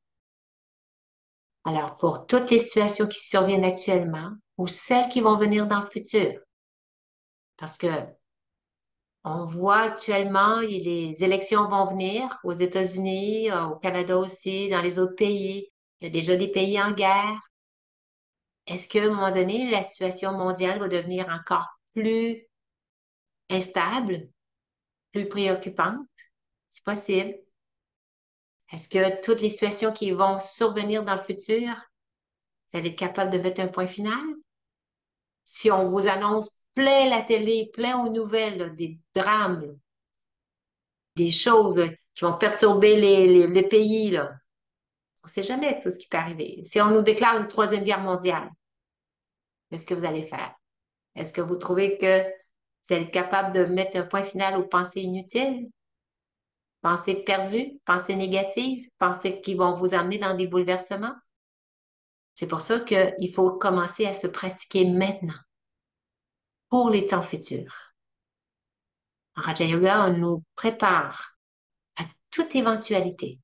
Alors, pour toutes les situations qui surviennent actuellement ou celles qui vont venir dans le futur, parce que on voit actuellement, les élections vont venir aux États-Unis, au Canada aussi, dans les autres pays. Il y a déjà des pays en guerre. Est-ce qu'à un moment donné, la situation mondiale va devenir encore plus instable, plus préoccupante? C'est possible. Est-ce que toutes les situations qui vont survenir dans le futur, vous allez être capable de mettre un point final? Si on vous annonce plein la télé, plein aux nouvelles, là, des drames, là, des choses là, qui vont perturber les pays, là. On ne sait jamais tout ce qui peut arriver. Si on nous déclare une troisième guerre mondiale, qu'est-ce que vous allez faire? Est-ce que vous trouvez que vous allez être capable de mettre un point final aux pensées inutiles, pensées perdues, pensées négatives, pensées qui vont vous amener dans des bouleversements? C'est pour ça qu'il faut commencer à se pratiquer maintenant pour les temps futurs. En Raja Yoga, on nous prépare à toute éventualité.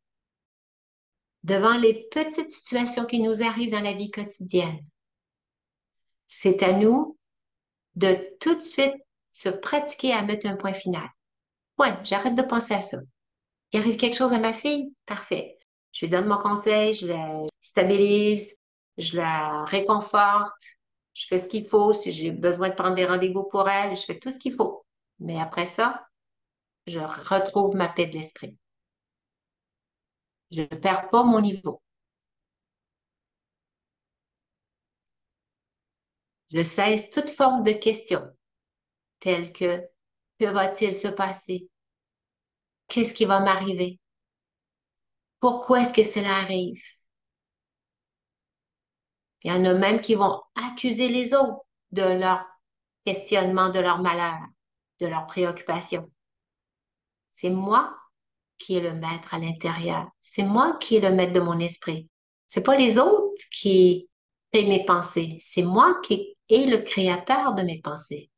Devant les petites situations qui nous arrivent dans la vie quotidienne, c'est à nous de tout de suite se pratiquer à mettre un point final. Ouais, j'arrête de penser à ça. Il arrive quelque chose à ma fille? Parfait. Je lui donne mon conseil, je la stabilise, je la réconforte, je fais ce qu'il faut. Si j'ai besoin de prendre des rendez-vous pour elle, je fais tout ce qu'il faut. Mais après ça, je retrouve ma paix de l'esprit. Je ne perds pas mon niveau. Je cesse toute forme de questions telles que va-t-il se passer? Qu'est-ce qui va m'arriver? Pourquoi est-ce que cela arrive? Il y en a même qui vont accuser les autres de leur questionnement, de leur malheur, de leur préoccupation. C'est moi qui est le maître à l'intérieur. C'est moi qui est le maître de mon esprit. C'est pas les autres qui créent mes pensées. C'est moi qui est le créateur de mes pensées.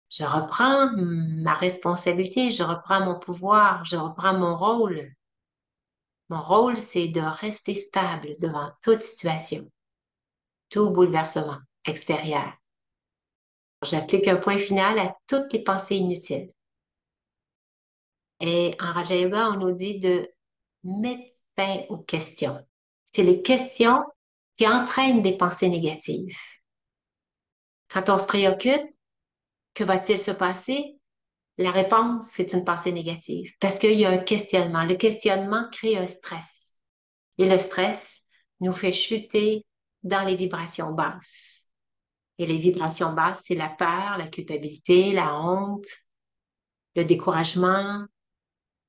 Je reprends ma responsabilité, je reprends mon pouvoir, je reprends mon rôle. Mon rôle, c'est de rester stable devant toute situation, tout bouleversement extérieur. J'applique un point final à toutes les pensées inutiles. Et en Raja Yoga, on nous dit de mettre fin aux questions. C'est les questions qui entraînent des pensées négatives. Quand on se préoccupe, que va-t-il se passer? La réponse, c'est une pensée négative parce qu'il y a un questionnement. Le questionnement crée un stress. Et le stress nous fait chuter dans les vibrations basses. Et les vibrations basses, c'est la peur, la culpabilité, la honte, le découragement,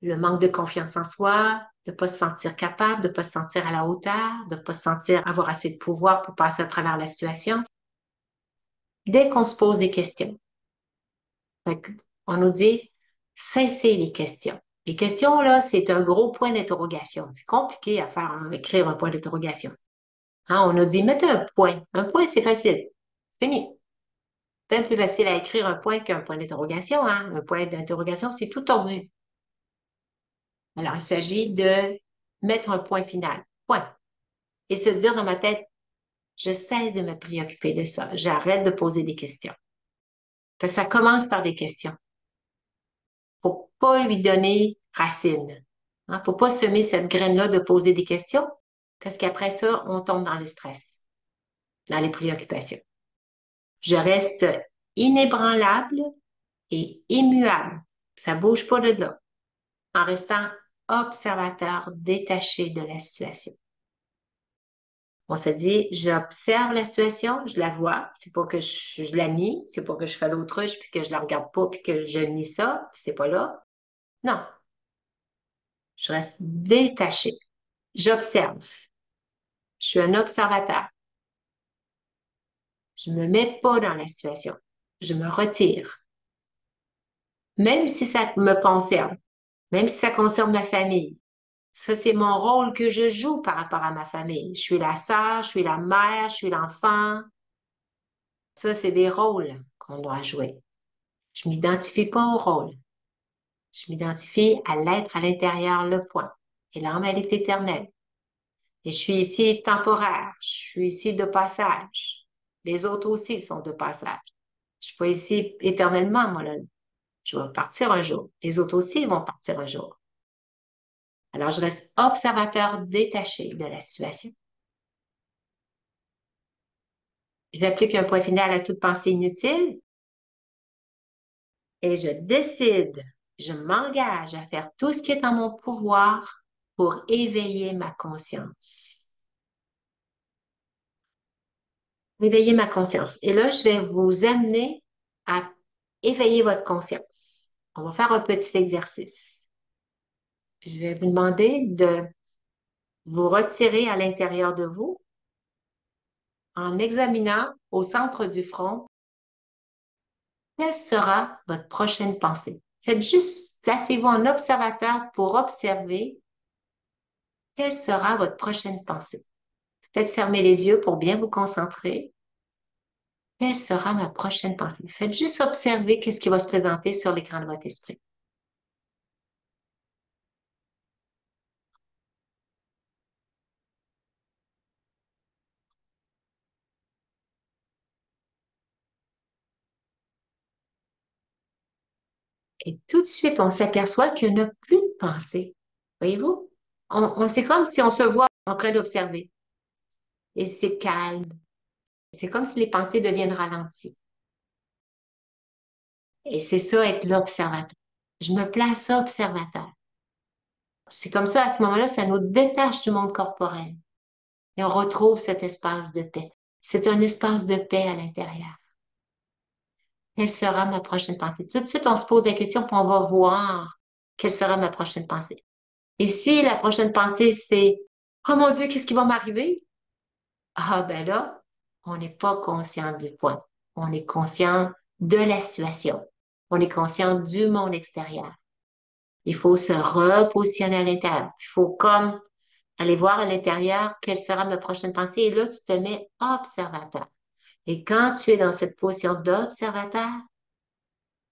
le manque de confiance en soi, de ne pas se sentir capable, de ne pas se sentir à la hauteur, de ne pas se sentir avoir assez de pouvoir pour passer à travers la situation. Dès qu'on se pose des questions, on nous dit cessez les questions. Les questions, là, c'est un gros point d'interrogation. C'est compliqué à faire, hein, écrire un point d'interrogation. Hein, on nous dit mettez un point. Un point, c'est facile. Fini. C'est bien plus facile à écrire un point qu'un point d'interrogation. Hein. Un point d'interrogation, c'est tout tordu. Alors, il s'agit de mettre un point final. Point. Et se dire dans ma tête, je cesse de me préoccuper de ça. J'arrête de poser des questions. Parce que ça commence par des questions. Faut pas lui donner racine. Hein, faut pas semer cette graine-là de poser des questions, parce qu'après ça, on tombe dans le stress, dans les préoccupations. Je reste inébranlable et immuable. Ça bouge pas de là, en restant observateur détaché de la situation. On se dit, j'observe la situation, je la vois, c'est pas que je la nie, c'est pas que je fais l'autruche puis que je la regarde pas puis que je nie ça, c'est pas là. Non, je reste détaché. J'observe. Je suis un observateur. Je me mets pas dans la situation. Je me retire. Même si ça me concerne, même si ça concerne ma famille. Ça, c'est mon rôle que je joue par rapport à ma famille. Je suis la sœur, je suis la mère, je suis l'enfant. Ça, c'est des rôles qu'on doit jouer. Je m'identifie pas au rôle. Je m'identifie à l'être à l'intérieur, le point. Et l'âme, elle est éternelle. Et je suis ici temporaire. Je suis ici de passage. Les autres aussi sont de passage. Je suis pas ici éternellement, moi, là. Je vais partir un jour. Les autres aussi vont partir un jour. Alors, je reste observateur détaché de la situation. J'applique un point final à toute pensée inutile et je décide, je m'engage à faire tout ce qui est en mon pouvoir pour éveiller ma conscience. Éveiller ma conscience. Et là, je vais vous amener à éveiller votre conscience. On va faire un petit exercice. Je vais vous demander de vous retirer à l'intérieur de vous en examinant au centre du front quelle sera votre prochaine pensée. Faites juste, placez-vous en observateur pour observer quelle sera votre prochaine pensée. Peut-être fermez les yeux pour bien vous concentrer. Quelle sera ma prochaine pensée? Faites juste observer qu'est-ce qui va se présenter sur l'écran de votre esprit. Et tout de suite, on s'aperçoit qu'il n'y a plus de pensée. Voyez-vous? C'est comme si on se voit en train d'observer. Et c'est calme. C'est comme si les pensées deviennent ralenties. Et c'est ça, être l'observateur. Je me place observateur. C'est comme ça, à ce moment-là, ça nous détache du monde corporel. Et on retrouve cet espace de paix. C'est un espace de paix à l'intérieur. Quelle sera ma prochaine pensée? Tout de suite, on se pose la question, puis on va voir quelle sera ma prochaine pensée. Et si la prochaine pensée, c'est oh mon Dieu, qu'est-ce qui va m'arriver? Ah, ben là, on n'est pas conscient du point. On est conscient de la situation. On est conscient du monde extérieur. Il faut se repositionner à l'intérieur. Il faut comme aller voir à l'intérieur quelle sera ma prochaine pensée. Et là, tu te mets observateur. Et quand tu es dans cette position d'observateur,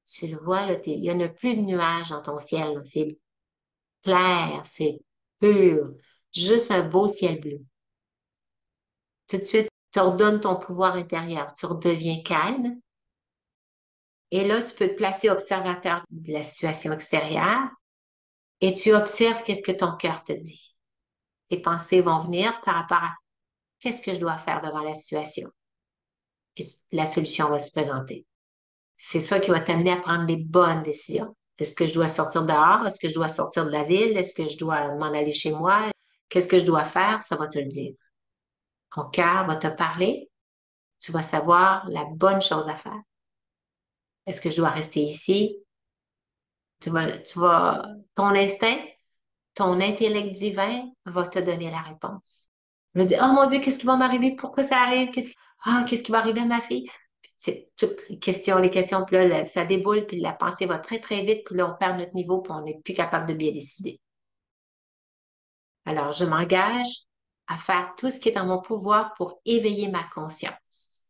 tu le vois, là, il n'y en a plus de nuages dans ton ciel. C'est clair, c'est pur, juste un beau ciel bleu. Tout de suite, tu ordonnes ton pouvoir intérieur. Tu redeviens calme. Et là, tu peux te placer observateur de la situation extérieure et tu observes qu'est-ce que ton cœur te dit. Tes pensées vont venir par rapport à qu'est-ce que je dois faire devant la situation. Et la solution va se présenter. C'est ça qui va t'amener à prendre les bonnes décisions. Est-ce que je dois sortir dehors? Est-ce que je dois sortir de la ville? Est-ce que je dois m'en aller chez moi? Qu'est-ce que je dois faire? Ça va te le dire. Ton cœur va te parler. Tu vas savoir la bonne chose à faire. Est-ce que je dois rester ici? Ton instinct, ton intellect divin va te donner la réponse. Je me dis, oh mon Dieu, qu'est-ce qui va m'arriver? Pourquoi ça arrive? Qu'est-ce qui va arriver à ma fille? C'est toutes les questions, puis là, ça déboule, puis la pensée va très, très vite, puis là, on perd notre niveau, puis on n'est plus capable de bien décider. Alors, je m'engage à faire tout ce qui est dans mon pouvoir pour éveiller ma conscience.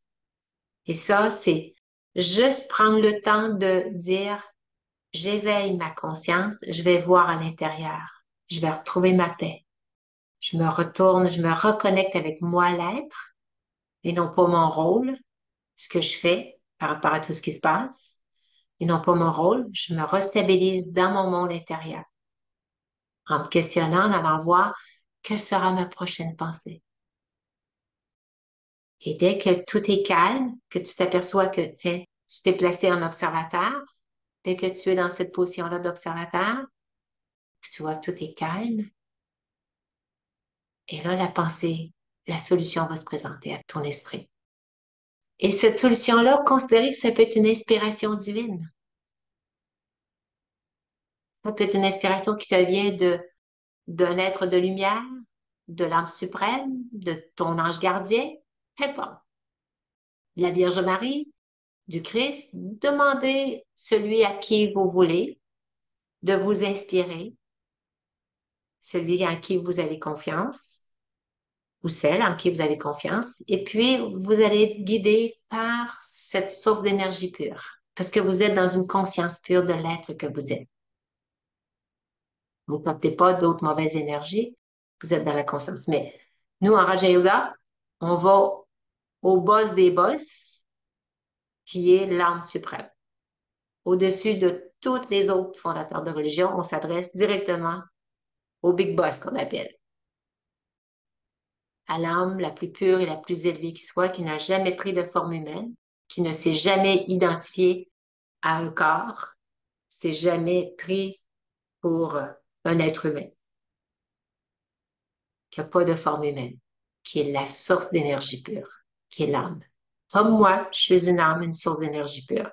Et ça, c'est juste prendre le temps de dire, j'éveille ma conscience, je vais voir à l'intérieur, je vais retrouver ma paix. Je me retourne, je me reconnecte avec moi, l'être, et non pas mon rôle, ce que je fais par rapport à tout ce qui se passe, et non pas mon rôle. Je me restabilise dans mon monde intérieur. en te questionnant, en allant voir quelle sera ma prochaine pensée. Et dès que tout est calme, que tu t'aperçois que, tiens, tu t'es placé en observateur, dès que tu es dans cette position-là d'observateur, tu vois que tout est calme, et là, la pensée, la solution va se présenter à ton esprit. Et cette solution-là, considérez que ça peut être une inspiration divine. Ça peut être une inspiration qui te vient d'un être de lumière, de l'âme suprême, de ton ange gardien, peu importe. La Vierge Marie, du Christ, demandez celui à qui vous voulez de vous inspirer, celui en qui vous avez confiance, ou celle en qui vous avez confiance, et puis vous allez être guidé par cette source d'énergie pure, parce que vous êtes dans une conscience pure de l'être que vous êtes. Vous ne captez pas d'autres mauvaises énergies, vous êtes dans la conscience. Mais nous, en Raja Yoga, on va au boss des boss, qui est l'âme suprême. Au-dessus de tous les autres fondateurs de religion, on s'adresse directement au big boss qu'on appelle, à l'âme la plus pure et la plus élevée qui soit, qui n'a jamais pris de forme humaine, qui ne s'est jamais identifié à un corps, s'est jamais pris pour un être humain, qui n'a pas de forme humaine, qui est la source d'énergie pure, qui est l'âme. Comme moi, je suis une âme, une source d'énergie pure.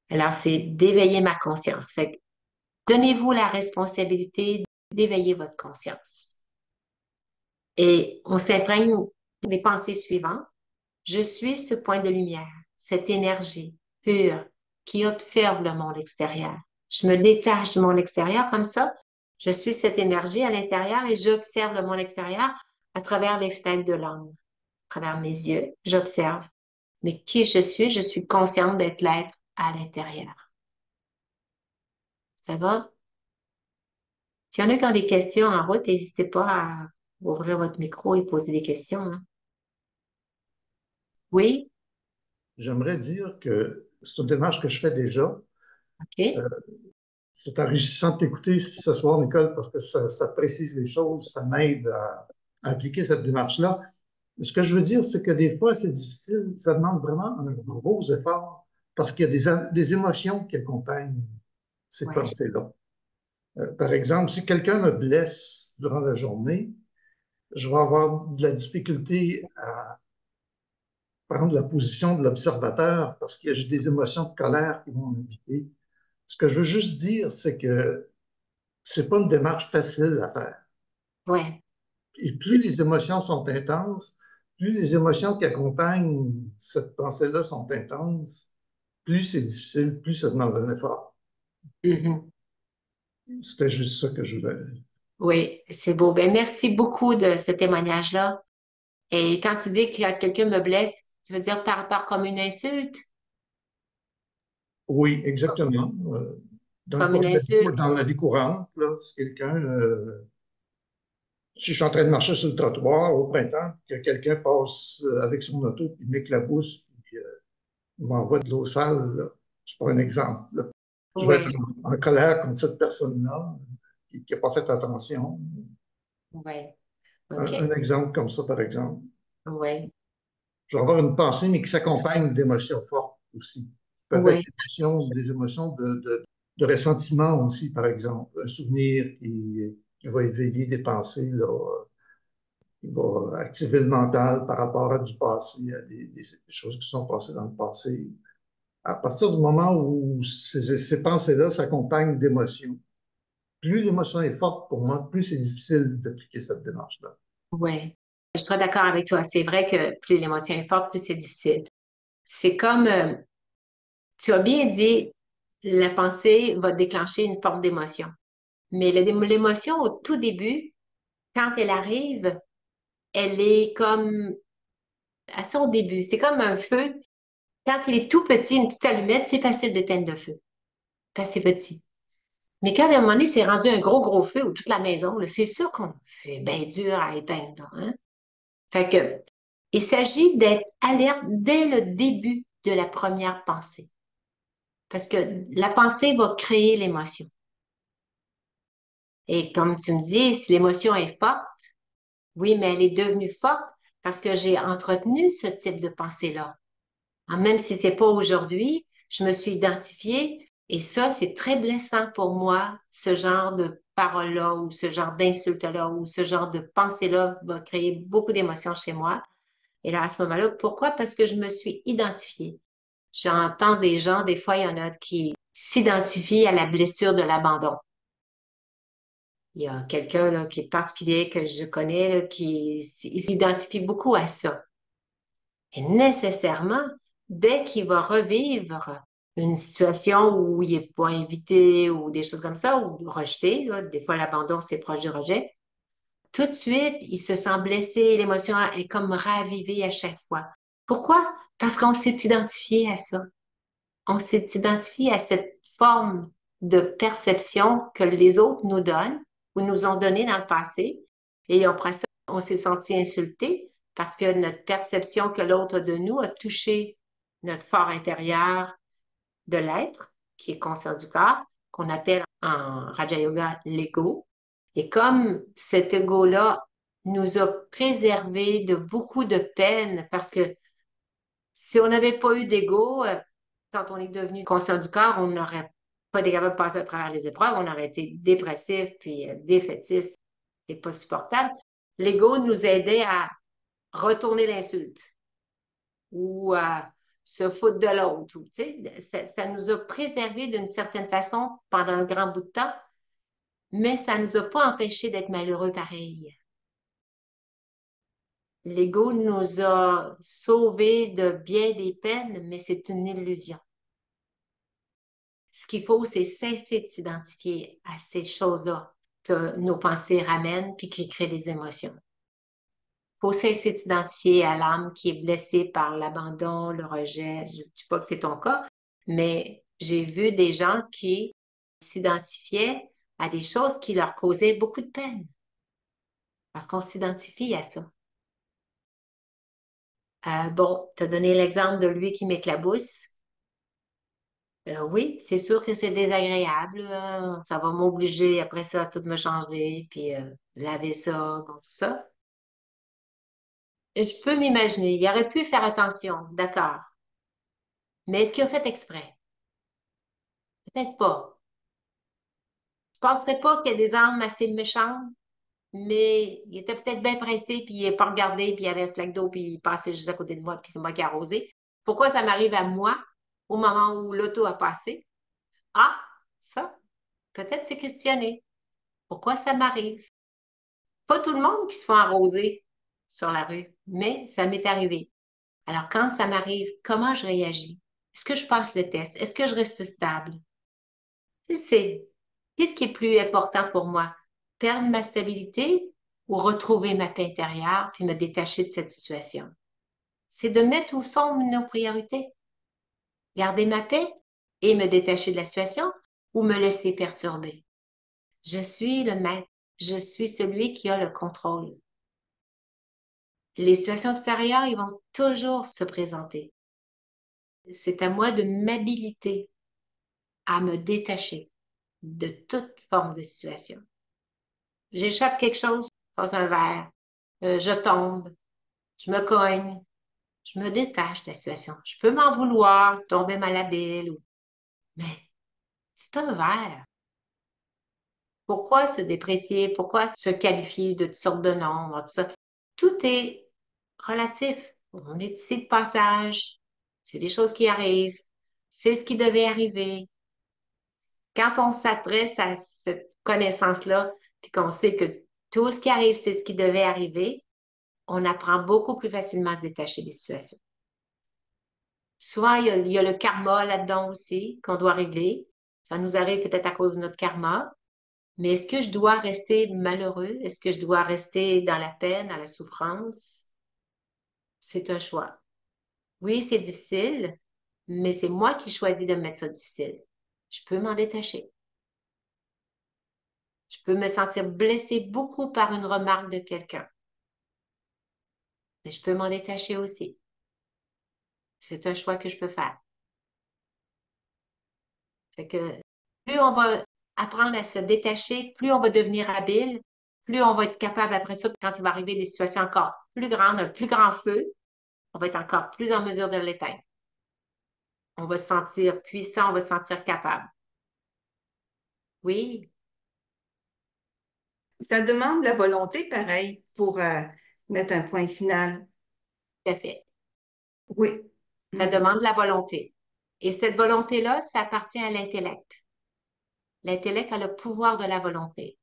Alors, c'est d'éveiller ma conscience. Fait que donnez-vous la responsabilité d'éveiller votre conscience. Et on s'imprègne des pensées suivantes. Je suis ce point de lumière, cette énergie pure qui observe le monde extérieur. Je me détache de mon extérieur comme ça. Je suis cette énergie à l'intérieur et j'observe le monde extérieur à travers les fenêtres de l'âme, à travers mes yeux. J'observe. Mais qui je suis consciente d'être l'être à l'intérieur. Ça va? S'il y en a qui ont des questions en route, n'hésitez pas à ouvrir votre micro et poser des questions, hein. Oui? J'aimerais dire que c'est une démarche que je fais déjà. OK. Euh, c'est enrichissant de t'écouter ce soir, Nicole, parce que ça précise les choses, ça m'aide à appliquer cette démarche-là. Ce que je veux dire, c'est que des fois, c'est difficile, ça demande vraiment un gros effort, parce qu'il y a des émotions qui accompagnent ces Ouais. pensées-là. Par exemple, si quelqu'un me blesse durant la journée, je vais avoir de la difficulté à prendre la position de l'observateur parce que j'ai des émotions de colère qui vont m'habiter. Ce que je veux juste dire, c'est que c'est pas une démarche facile à faire. Ouais. Et plus les émotions sont intenses, plus les émotions qui accompagnent cette pensée-là sont intenses, plus c'est difficile, plus ça demande un effort. Mhm. C'était juste ça que je voulais. Oui, c'est beau. Ben, merci beaucoup de ce témoignage-là. Et quand tu dis que quelqu'un me blesse, tu veux dire par rapport comme une insulte? Oui, exactement. Dans le Comme une cours de la vie, insulte. dans la vie courante, là, si quelqu'un, si je suis en train de marcher sur le trottoir au printemps, que quelqu'un passe avec son auto, puis m'éclabousse, puis m'envoie de l'eau sale, là, c'est pas un exemple, là. Je vais être Oui, en colère contre cette personne-là qui n'a pas fait attention. oui. Un OK. exemple comme ça, par exemple. Oui, Je vais avoir une pensée, mais qui s'accompagne d'émotions fortes aussi. Qui peuvent être oui, des émotions de ressentiment aussi, par exemple. Un souvenir qui va éveiller des pensées, là, qui va activer le mental par rapport à du passé, à des choses qui sont passées dans le passé. À partir du moment où ces pensées-là s'accompagnent d'émotions, plus l'émotion est forte pour moi, plus c'est difficile d'appliquer cette démarche-là. oui. Je suis très d'accord avec toi. C'est vrai que plus l'émotion est forte, plus c'est difficile. C'est comme, tu as bien dit, la pensée va déclencher une forme d'émotion. Mais l'émotion, au tout début, quand elle arrive, elle est comme à son début. C'est comme un feu. Quand il est tout petit, une petite allumette, c'est facile d'éteindre le feu. Parce que c'est petit. Mais quand à un moment donné, c'est rendu un gros, gros feu ou toute la maison, là, c'est sûr qu'on c'est bien dur à éteindre, hein? Fait que, il s'agit d'être alerte dès le début de la première pensée. Parce que la pensée va créer l'émotion. Et comme tu me dis, si l'émotion est forte, oui, mais elle est devenue forte parce que j'ai entretenu ce type de pensée-là. Même si c'est pas aujourd'hui, je me suis identifiée et ça, c'est très blessant pour moi, ce genre de paroles-là ou ce genre d'insultes-là ou ce genre de pensée-là va créer beaucoup d'émotions chez moi. Et là, à ce moment-là, pourquoi? Parce que je me suis identifiée. J'entends des gens, des fois, il y en a qui s'identifient à la blessure de l'abandon. Il y a quelqu'un là, qui est particulier que je connais là, qui s'identifie beaucoup à ça. Et nécessairement, dès qu'il va revivre une situation où il n'est pas invité ou des choses comme ça, ou rejeté, là, des fois l'abandon, c'est proche du rejet, tout de suite, il se sent blessé, l'émotion est comme ravivée à chaque fois. Pourquoi? Parce qu'on s'est identifié à ça. On s'est identifié à cette forme de perception que les autres nous donnent ou nous ont donné dans le passé. Et après ça, on s'est senti insulté parce que notre perception que l'autre a de nous a touché notre fort intérieur de l'être, qui est conscient du corps, qu'on appelle en Raja Yoga l'ego. Et comme cet ego-là nous a préservés de beaucoup de peine, parce que si on n'avait pas eu d'ego, quand on est devenu conscient du corps, on n'aurait pas été capable de passer à travers les épreuves, on aurait été dépressif puis défaitiste. C'est pas supportable. L'ego nous aidait à retourner l'insulte ou à se foutre de l'autre. Tu sais, ça nous a préservés d'une certaine façon pendant un grand bout de temps, mais ça ne nous a pas empêchés d'être malheureux pareil. L'ego nous a sauvés de bien des peines, mais c'est une illusion. Ce qu'il faut, c'est cesser de s'identifier à ces choses-là que nos pensées ramènent puis qui créent des émotions. Il faut cesser de s'identifier à l'âme qui est blessée par l'abandon, le rejet. Je ne dis pas que c'est ton cas, mais j'ai vu des gens qui s'identifiaient à des choses qui leur causaient beaucoup de peine parce qu'on s'identifie à ça. Bon, tu as donné l'exemple de lui qui m'éclabousse. Oui, c'est sûr que c'est désagréable. Ça va m'obliger après ça à tout me changer, puis laver ça, bon, tout ça. Et je peux m'imaginer, il aurait pu faire attention, d'accord. Mais est-ce qu'il a fait exprès? Peut-être pas. Je penserais pas qu'il y a des âmes assez méchantes, mais il était peut-être bien pressé, puis il n'est pas regardé, puis il y avait un flaque d'eau, puis il passait juste à côté de moi, puis c'est moi qui ai arrosé. Pourquoi ça m'arrive à moi au moment où l'auto a passé? Ah, ça, peut-être se questionner. Pourquoi ça m'arrive? Pas tout le monde qui se fait arroser sur la rue, mais ça m'est arrivé. Alors, quand ça m'arrive, comment je réagis? Est-ce que je passe le test? Est-ce que je reste stable? C'est qu'est-ce qui est plus important pour moi? Perdre ma stabilité ou retrouver ma paix intérieure puis me détacher de cette situation? C'est de mettre où sont nos priorités. Garder ma paix et me détacher de la situation ou me laisser perturber? Je suis le maître. Je suis celui qui a le contrôle. Les situations extérieures, ils vont toujours se présenter. C'est à moi de m'habiliter à me détacher de toute forme de situation. J'échappe quelque chose, je passe un verre, je tombe, je me cogne, je me détache de la situation. Je peux m'en vouloir, tomber malhabile, mais c'est un verre. Pourquoi se déprécier? Pourquoi se qualifier de toutes sortes de noms, tout ça? Tout est relatif. On est ici de passage. C'est des choses qui arrivent. C'est ce qui devait arriver. Quand on s'adresse à cette connaissance-là, puis qu'on sait que tout ce qui arrive, c'est ce qui devait arriver, on apprend beaucoup plus facilement à se détacher des situations. Souvent, il y a le karma là-dedans aussi qu'on doit régler. Ça nous arrive peut-être à cause de notre karma, mais est-ce que je dois rester malheureux? Est-ce que je dois rester dans la peine, dans la souffrance? C'est un choix. Oui, c'est difficile, mais c'est moi qui choisis de me mettre ça difficile. Je peux m'en détacher. Je peux me sentir blessée beaucoup par une remarque de quelqu'un, mais je peux m'en détacher aussi. C'est un choix que je peux faire. Fait que plus on va apprendre à se détacher, plus on va devenir habile, plus on va être capable après ça, quand il va arriver des situations encore plus grandes, un plus grand feu, on va être encore plus en mesure de l'éteindre. On va se sentir puissant, on va se sentir capable. Oui, Ça demande la volonté, pareil, pour mettre un point final. tout à fait. Oui. Ça demande la volonté. Et cette volonté-là, ça appartient à l'intellect. L'intellect a le pouvoir de la volonté.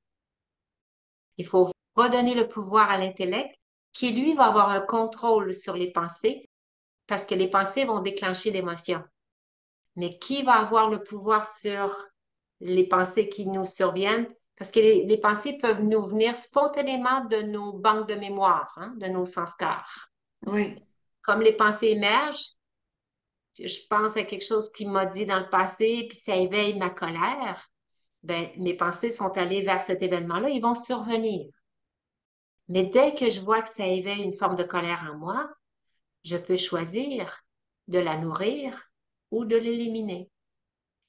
Il faut redonner le pouvoir à l'intellect qui, lui, va avoir un contrôle sur les pensées parce que les pensées vont déclencher l'émotion. Mais qui va avoir le pouvoir sur les pensées qui nous surviennent? Parce que les pensées peuvent nous venir spontanément de nos banques de mémoire, hein, de nos sanskars. Oui. Comme les pensées émergent, je pense à quelque chose qui m'a dit dans le passé, puis ça éveille ma colère. Ben, mes pensées sont allées vers cet événement-là, ils vont survenir. Mais dès que je vois que ça éveille une forme de colère en moi, je peux choisir de la nourrir ou de l'éliminer.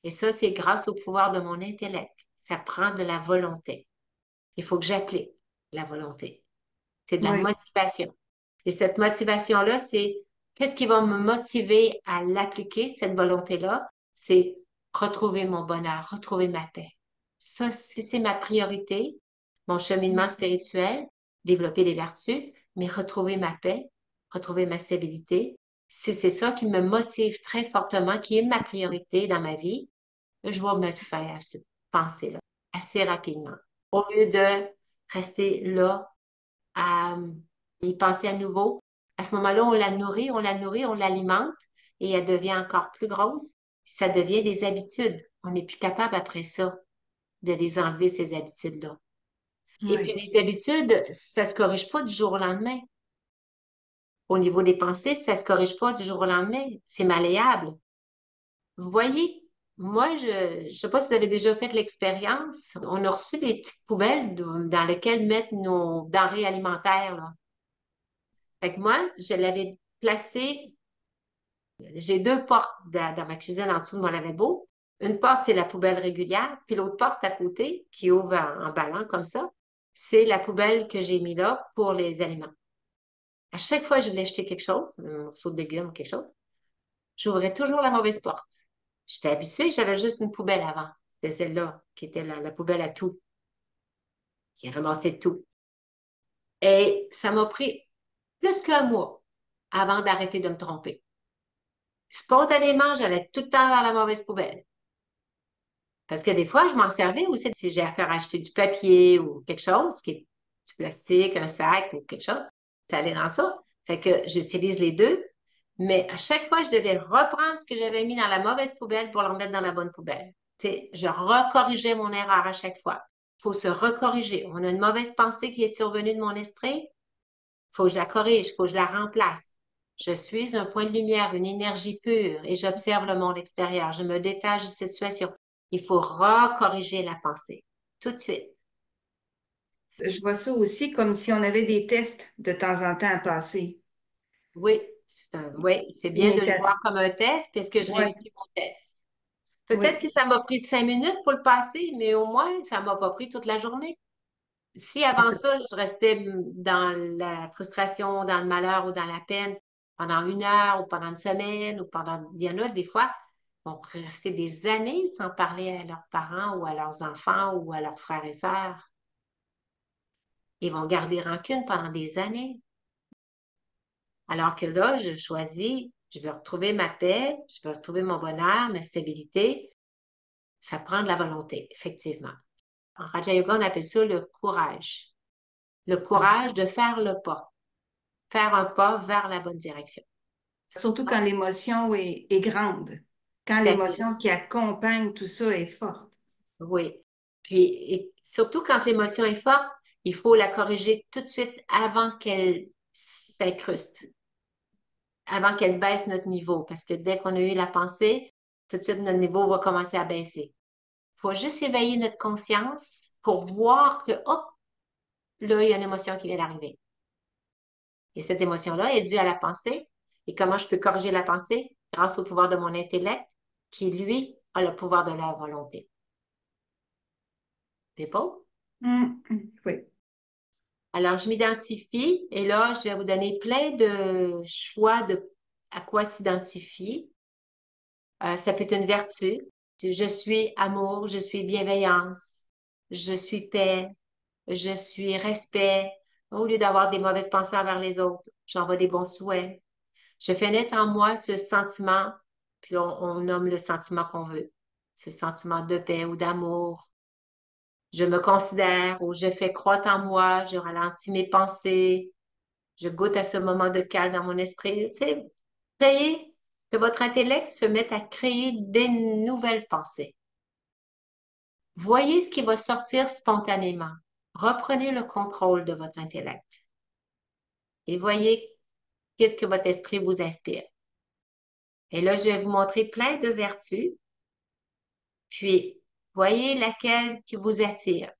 Et ça, c'est grâce au pouvoir de mon intellect. Ça prend de la volonté. Il faut que j'applique la volonté. C'est de la Oui. motivation. Et cette motivation-là, c'est qu'est-ce qui va me motiver à l'appliquer, cette volonté-là? C'est retrouver mon bonheur, retrouver ma paix. Ça, si c'est ma priorité, mon cheminement spirituel, développer les vertus, mais retrouver ma paix, retrouver ma stabilité, si c'est ça qui me motive très fortement, qui est ma priorité dans ma vie, je vais me faire à cette pensée-là assez rapidement. Au lieu de rester là à y penser à nouveau, à ce moment-là, on la nourrit, on la nourrit, on l'alimente et elle devient encore plus grosse. Ça devient des habitudes. On n'est plus capable après ça de les enlever, ces habitudes-là. Et puis Oui. les habitudes, ça se corrige pas du jour au lendemain. Au niveau des pensées, ça se corrige pas du jour au lendemain. C'est malléable. Vous voyez, moi, je ne sais pas si vous avez déjà fait l'expérience. On a reçu des petites poubelles dans lesquelles mettre nos denrées alimentaires, là. Fait que moi, je l'avais placé, j'ai deux portes dans ma cuisine en dessous de mon lavabo. Une porte, c'est la poubelle régulière, puis l'autre porte à côté, qui ouvre en ballant comme ça, c'est la poubelle que j'ai mis là pour les aliments. À chaque fois que je voulais jeter quelque chose, un morceau de légumes ou quelque chose, j'ouvrais toujours la mauvaise porte. J'étais habituée, j'avais juste une poubelle avant. C'était celle-là qui était la poubelle à tout, qui ramassait tout. Et ça m'a pris plus qu'un mois avant d'arrêter de me tromper. Spontanément, j'allais tout le temps vers la mauvaise poubelle. Parce que des fois, je m'en servais aussi si j'ai à faire acheter du papier ou quelque chose, qui est du plastique, un sac ou quelque chose, ça allait dans ça. Fait que j'utilise les deux, mais à chaque fois, je devais reprendre ce que j'avais mis dans la mauvaise poubelle pour le remettre dans la bonne poubelle. Tu sais, je recorrigeais mon erreur à chaque fois. Il faut se recorriger. On a une mauvaise pensée qui est survenue de mon esprit. Il faut que je la corrige, il faut que je la remplace. Je suis un point de lumière, une énergie pure et j'observe le monde extérieur. Je me détache de cette situation. Il faut recorriger la pensée tout de suite. Je vois ça aussi comme si on avait des tests de temps en temps à passer. Oui, oui, c'est Une bien de le voir étape. comme un test puisque je Oui, réussis mon test. Peut-être oui. que ça m'a pris 5 minutes pour le passer, mais au moins, ça m'a pas pris toute la journée. Si C'est avant ça. ça, je restais dans la frustration, dans le malheur ou dans la peine pendant 1 heure ou pendant une semaine ou pendant... Il y en a des fois, on pourrait rester des années sans parler à leurs parents ou à leurs enfants ou à leurs frères et sœurs. Ils vont garder rancune pendant des années. Alors que là, je choisis, je veux retrouver ma paix, je veux retrouver mon bonheur, ma stabilité. Ça prend de la volonté, effectivement. En Raja Yoga, on appelle ça le courage. Le courage de faire un pas vers la bonne direction. Surtout quand l'émotion est grande. Quand Tout à fait. l'émotion qui accompagne tout ça est forte. Oui. Puis, et surtout quand l'émotion est forte, il faut la corriger tout de suite avant qu'elle s'incruste, avant qu'elle baisse notre niveau. Parce que dès qu'on a eu la pensée, tout de suite, notre niveau va commencer à baisser. Il faut juste éveiller notre conscience pour voir que, hop, là, il y a une émotion qui vient d'arriver. Et cette émotion-là est due à la pensée. Et comment je peux corriger la pensée? Grâce au pouvoir de mon intellect, qui, lui, a le pouvoir de la volonté. C'est beau? Oui. Alors, je m'identifie et là, je vais vous donner plein de choix de à quoi s'identifier. Ça peut être une vertu. Je suis amour, je suis bienveillance, je suis paix, je suis respect. Au lieu d'avoir des mauvaises pensées envers les autres, j'envoie des bons souhaits. Je fais naître en moi ce sentiment, puis on nomme le sentiment qu'on veut. Ce sentiment de paix ou d'amour. Je me considère ou je fais croître en moi, je ralentis mes pensées, je goûte à ce moment de calme dans mon esprit. C'est créer, que votre intellect se mette à créer des nouvelles pensées. Voyez ce qui va sortir spontanément. Reprenez le contrôle de votre intellect et voyez qu'est-ce que votre esprit vous inspire. Et là, je vais vous montrer plein de vertus, puis voyez laquelle qui vous attire.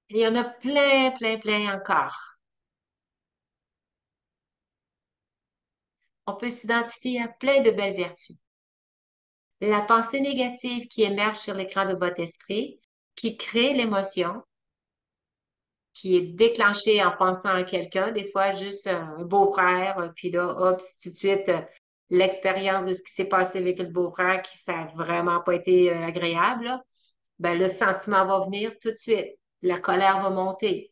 Il y en a plein, plein, plein encore. On peut s'identifier à plein de belles vertus. La pensée négative qui émerge sur l'écran de votre esprit, qui crée l'émotion, qui est déclenchée en pensant à quelqu'un, des fois juste un beau-frère, puis là, hop, c'est tout de suite l'expérience de ce qui s'est passé avec le beau-frère qui ça n'a vraiment pas été agréable, là. Ben, le sentiment va venir tout de suite. La colère va monter.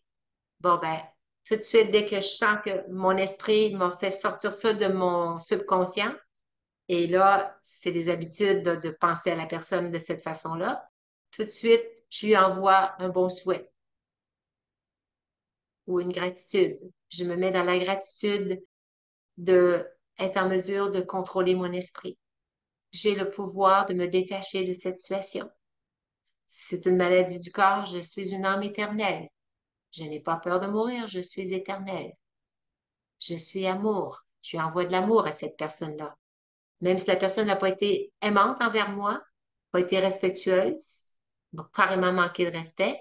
Bon, ben, tout de suite, dès que je sens que mon esprit m'a fait sortir ça de mon subconscient, et là, c'est des habitudes de penser à la personne de cette façon-là. Tout de suite, je lui envoie un bon souhait ou une gratitude. Je me mets dans la gratitude de être en mesure de contrôler mon esprit. J'ai le pouvoir de me détacher de cette situation. C'est une maladie du corps, je suis une âme éternelle. Je n'ai pas peur de mourir, je suis éternelle. Je suis amour. Je lui envoie de l'amour à cette personne-là. Même si la personne n'a pas été aimante envers moi, pas été respectueuse, m'a carrément manqué de respect,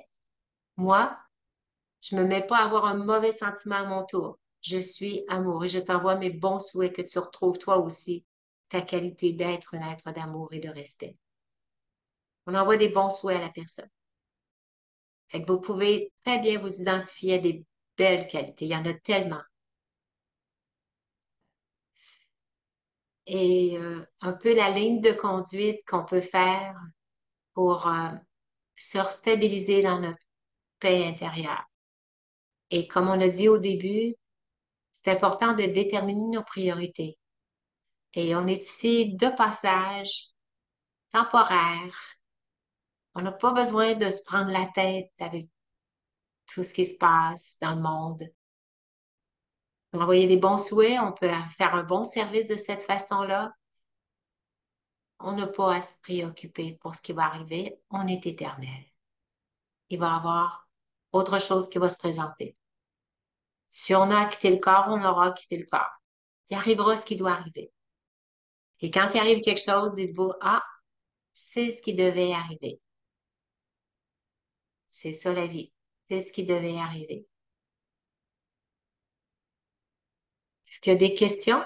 moi, je me mets pas à avoir un mauvais sentiment à mon tour. Je suis amour et je t'envoie mes bons souhaits que tu retrouves toi aussi ta qualité d'être un être d'amour et de respect. On envoie des bons souhaits à la personne. Fait que vous pouvez très bien vous identifier à des belles qualités. Il y en a tellement. Et un peu la ligne de conduite qu'on peut faire pour se stabiliser dans notre paix intérieure. Et comme on a dit au début, c'est important de déterminer nos priorités. Et on est ici de passage, temporaire. On n'a pas besoin de se prendre la tête avec tout ce qui se passe dans le monde. On envoyer des bons souhaits, on peut faire un bon service de cette façon-là. On n'a pas à se préoccuper pour ce qui va arriver. On est éternel. Il va y avoir autre chose qui va se présenter. Si on a à quitter le corps, on aura à quitter le corps. Il arrivera ce qui doit arriver. Et quand il arrive quelque chose, dites-vous, ah, c'est ce qui devait arriver. C'est ça la vie. C'est ce qui devait arriver. Est-ce qu'il y a des questions?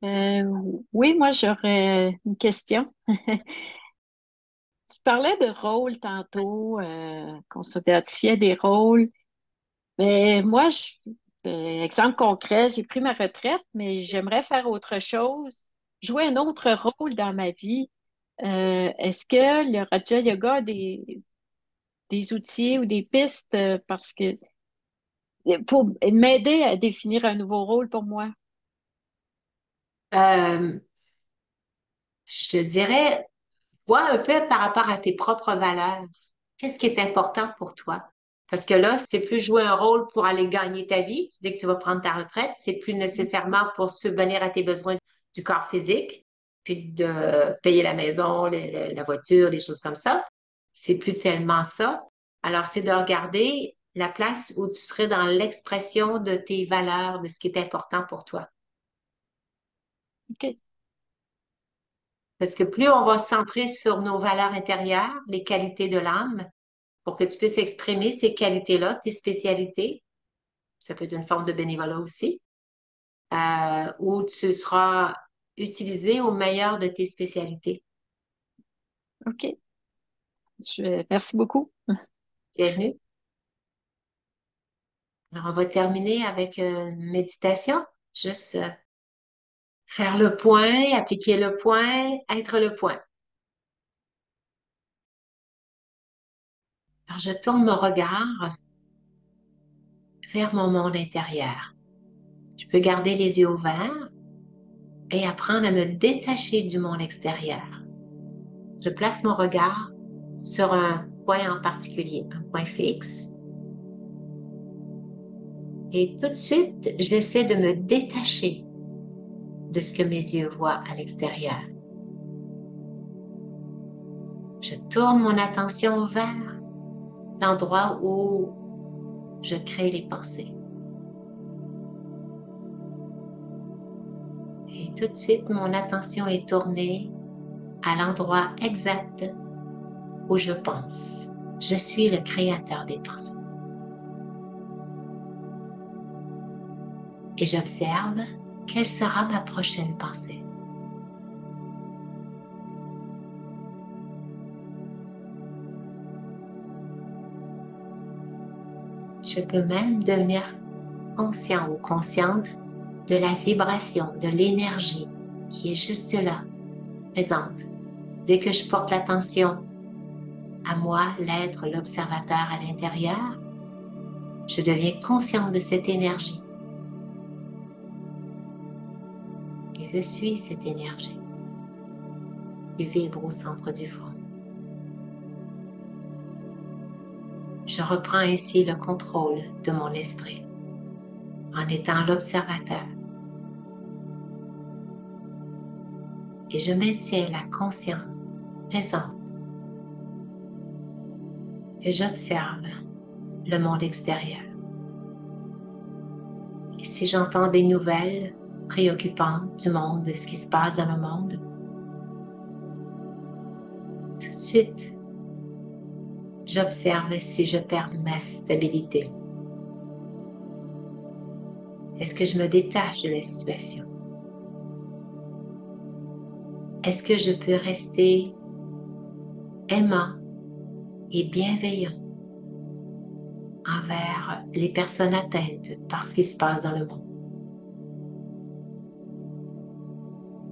Euh, oui, moi j'aurais une question. Tu parlais de rôle tantôt, qu'on s'identifiait des rôles. Mais moi, exemple concret, j'ai pris ma retraite, mais j'aimerais faire autre chose, jouer un autre rôle dans ma vie. Est-ce que le Raja Yoga a des outils ou des pistes parce que pour m'aider à définir un nouveau rôle pour moi? Euh, je te dirais, vois un peu par rapport à tes propres valeurs. Qu'est-ce qui est important pour toi? Parce que là, c'est plus jouer un rôle pour aller gagner ta vie. Tu dis que tu vas prendre ta retraite. C'est plus nécessairement pour subvenir à tes besoins du corps physique, puis de payer la maison, la voiture, des choses comme ça. C'est plus tellement ça. Alors, c'est de regarder la place où tu serais dans l'expression de tes valeurs, de ce qui est important pour toi. OK. Parce que plus on va se centrer sur nos valeurs intérieures, les qualités de l'âme, pour que tu puisses exprimer ces qualités-là, tes spécialités, ça peut être une forme de bénévolat aussi, où tu seras utilisé au meilleur de tes spécialités. OK. Merci beaucoup. Bienvenue. Alors, on va terminer avec une méditation. Juste faire le point, appliquer le point, être le point. Alors, je tourne mon regard vers mon monde intérieur. Je peux garder les yeux ouverts et apprendre à me détacher du monde extérieur. Je place mon regard sur un point en particulier, un point fixe. Et tout de suite, j'essaie de me détacher de ce que mes yeux voient à l'extérieur. Je tourne mon attention vers l'endroit où je crée les pensées. Et tout de suite, mon attention est tournée à l'endroit exact où je pense. Je suis le créateur des pensées. Et j'observe quelle sera ma prochaine pensée. Je peux même devenir conscient ou consciente de la vibration, de l'énergie qui est juste là, présente. Dès que je porte l'attention à moi, l'être, l'observateur à l'intérieur, je deviens consciente de cette énergie. Et je suis cette énergie qui vibre au centre du front. Je reprends ainsi le contrôle de mon esprit en étant l'observateur. Et je maintiens la conscience présente. Et j'observe le monde extérieur. Et si j'entends des nouvelles préoccupantes du monde, de ce qui se passe dans le monde, tout de suite, j'observe si je perds ma stabilité. Est-ce que je me détache de la situation? Est-ce que je peux rester aimant et bienveillant envers les personnes atteintes par ce qui se passe dans le monde?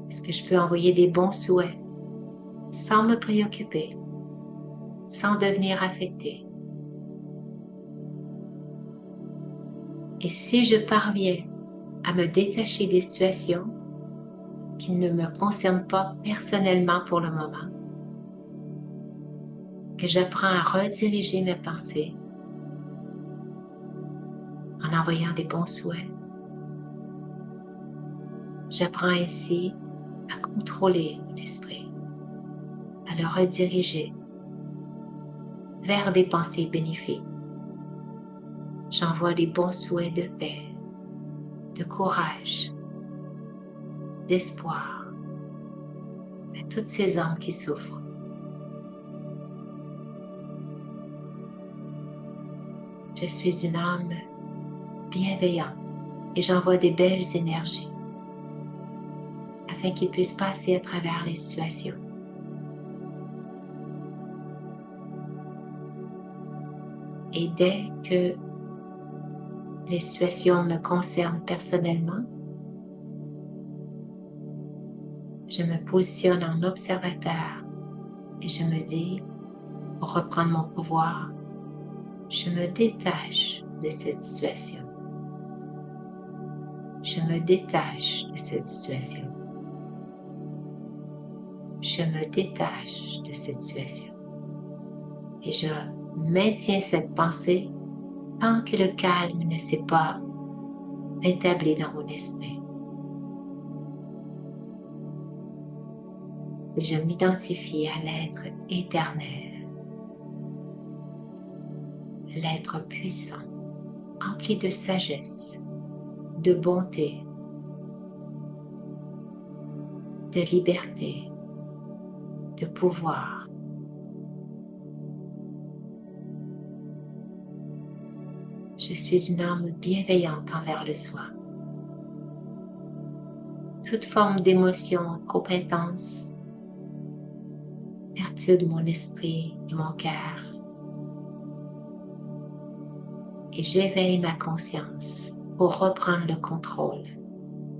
Est-ce que je peux envoyer des bons souhaits sans me préoccuper, sans devenir affecté? Et si je parviens à me détacher des situations qui ne me concernent pas personnellement pour le moment, que j'apprends à rediriger mes pensées en envoyant des bons souhaits, j'apprends ainsi à contrôler mon esprit, à le rediriger vers des pensées bénéfiques. J'envoie des bons souhaits de paix, de courage, d'espoir à toutes ces âmes qui souffrent. Je suis une âme bienveillante et j'envoie des belles énergies afin qu'ils puissent passer à travers les situations. Et dès que les situations me concernent personnellement, je me positionne en observateur et je me dis, pour reprendre mon pouvoir, je me détache de cette situation. Je me détache de cette situation. Je me détache de cette situation. Et je maintiens cette pensée tant que le calme ne s'est pas rétabli dans mon esprit. Je m'identifie à l'être éternel, l'être puissant, empli de sagesse, de bonté, de liberté, de pouvoir. Je suis une âme bienveillante envers le soi. Toute forme d'émotion trop intense perturbe mon esprit et mon cœur. Et j'éveille ma conscience pour reprendre le contrôle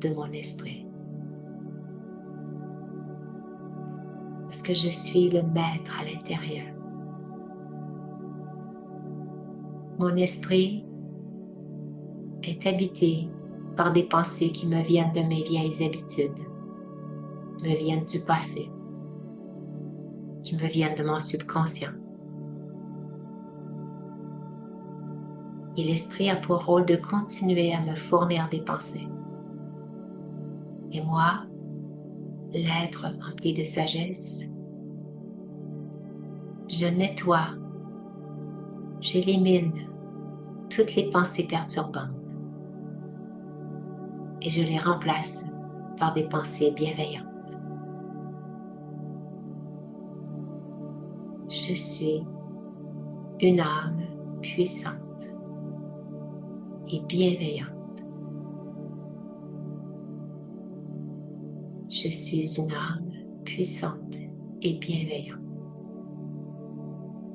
de mon esprit. Parce que je suis le maître à l'intérieur. Mon esprit est habité par des pensées qui me viennent de mes vieilles habitudes, me viennent du passé, qui me viennent de mon subconscient. Et l'esprit a pour rôle de continuer à me fournir des pensées. Et moi, l'être rempli de sagesse, je nettoie, j'élimine toutes les pensées perturbantes et je les remplace par des pensées bienveillantes. Je suis une âme puissante et bienveillante. Je suis une âme puissante et bienveillante.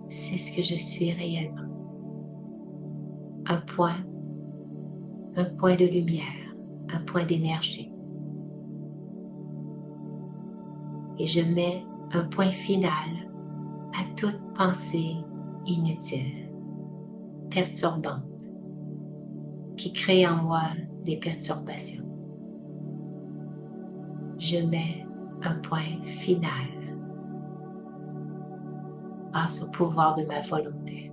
C'est ce que je suis réellement. Un point de lumière, un point d'énergie. Et je mets un point final à toute pensée inutile, perturbante, qui crée en moi des perturbations. Je mets un point final grâce au pouvoir de ma volonté.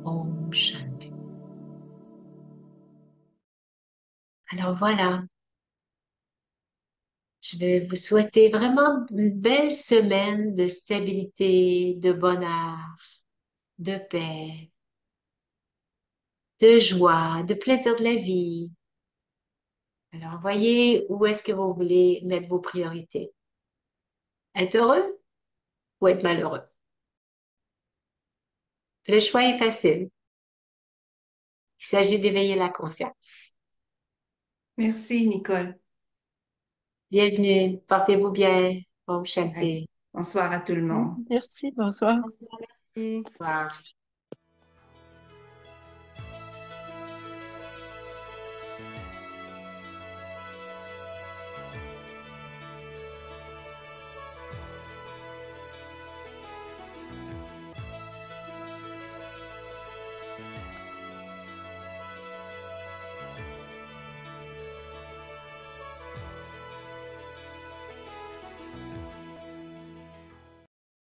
Om Shanti. Alors voilà, je vais vous souhaiter vraiment une belle semaine de stabilité, de bonheur, de paix, de joie, de plaisir de la vie. Alors voyez où est-ce que vous voulez mettre vos priorités. Être heureux ou être malheureux? Le choix est facile. Il s'agit d'éveiller la conscience. Merci, Nicole. Bienvenue, portez-vous bien. Om Ouais. Shanti. Bonsoir à tout le monde. Merci, bonsoir. Au revoir.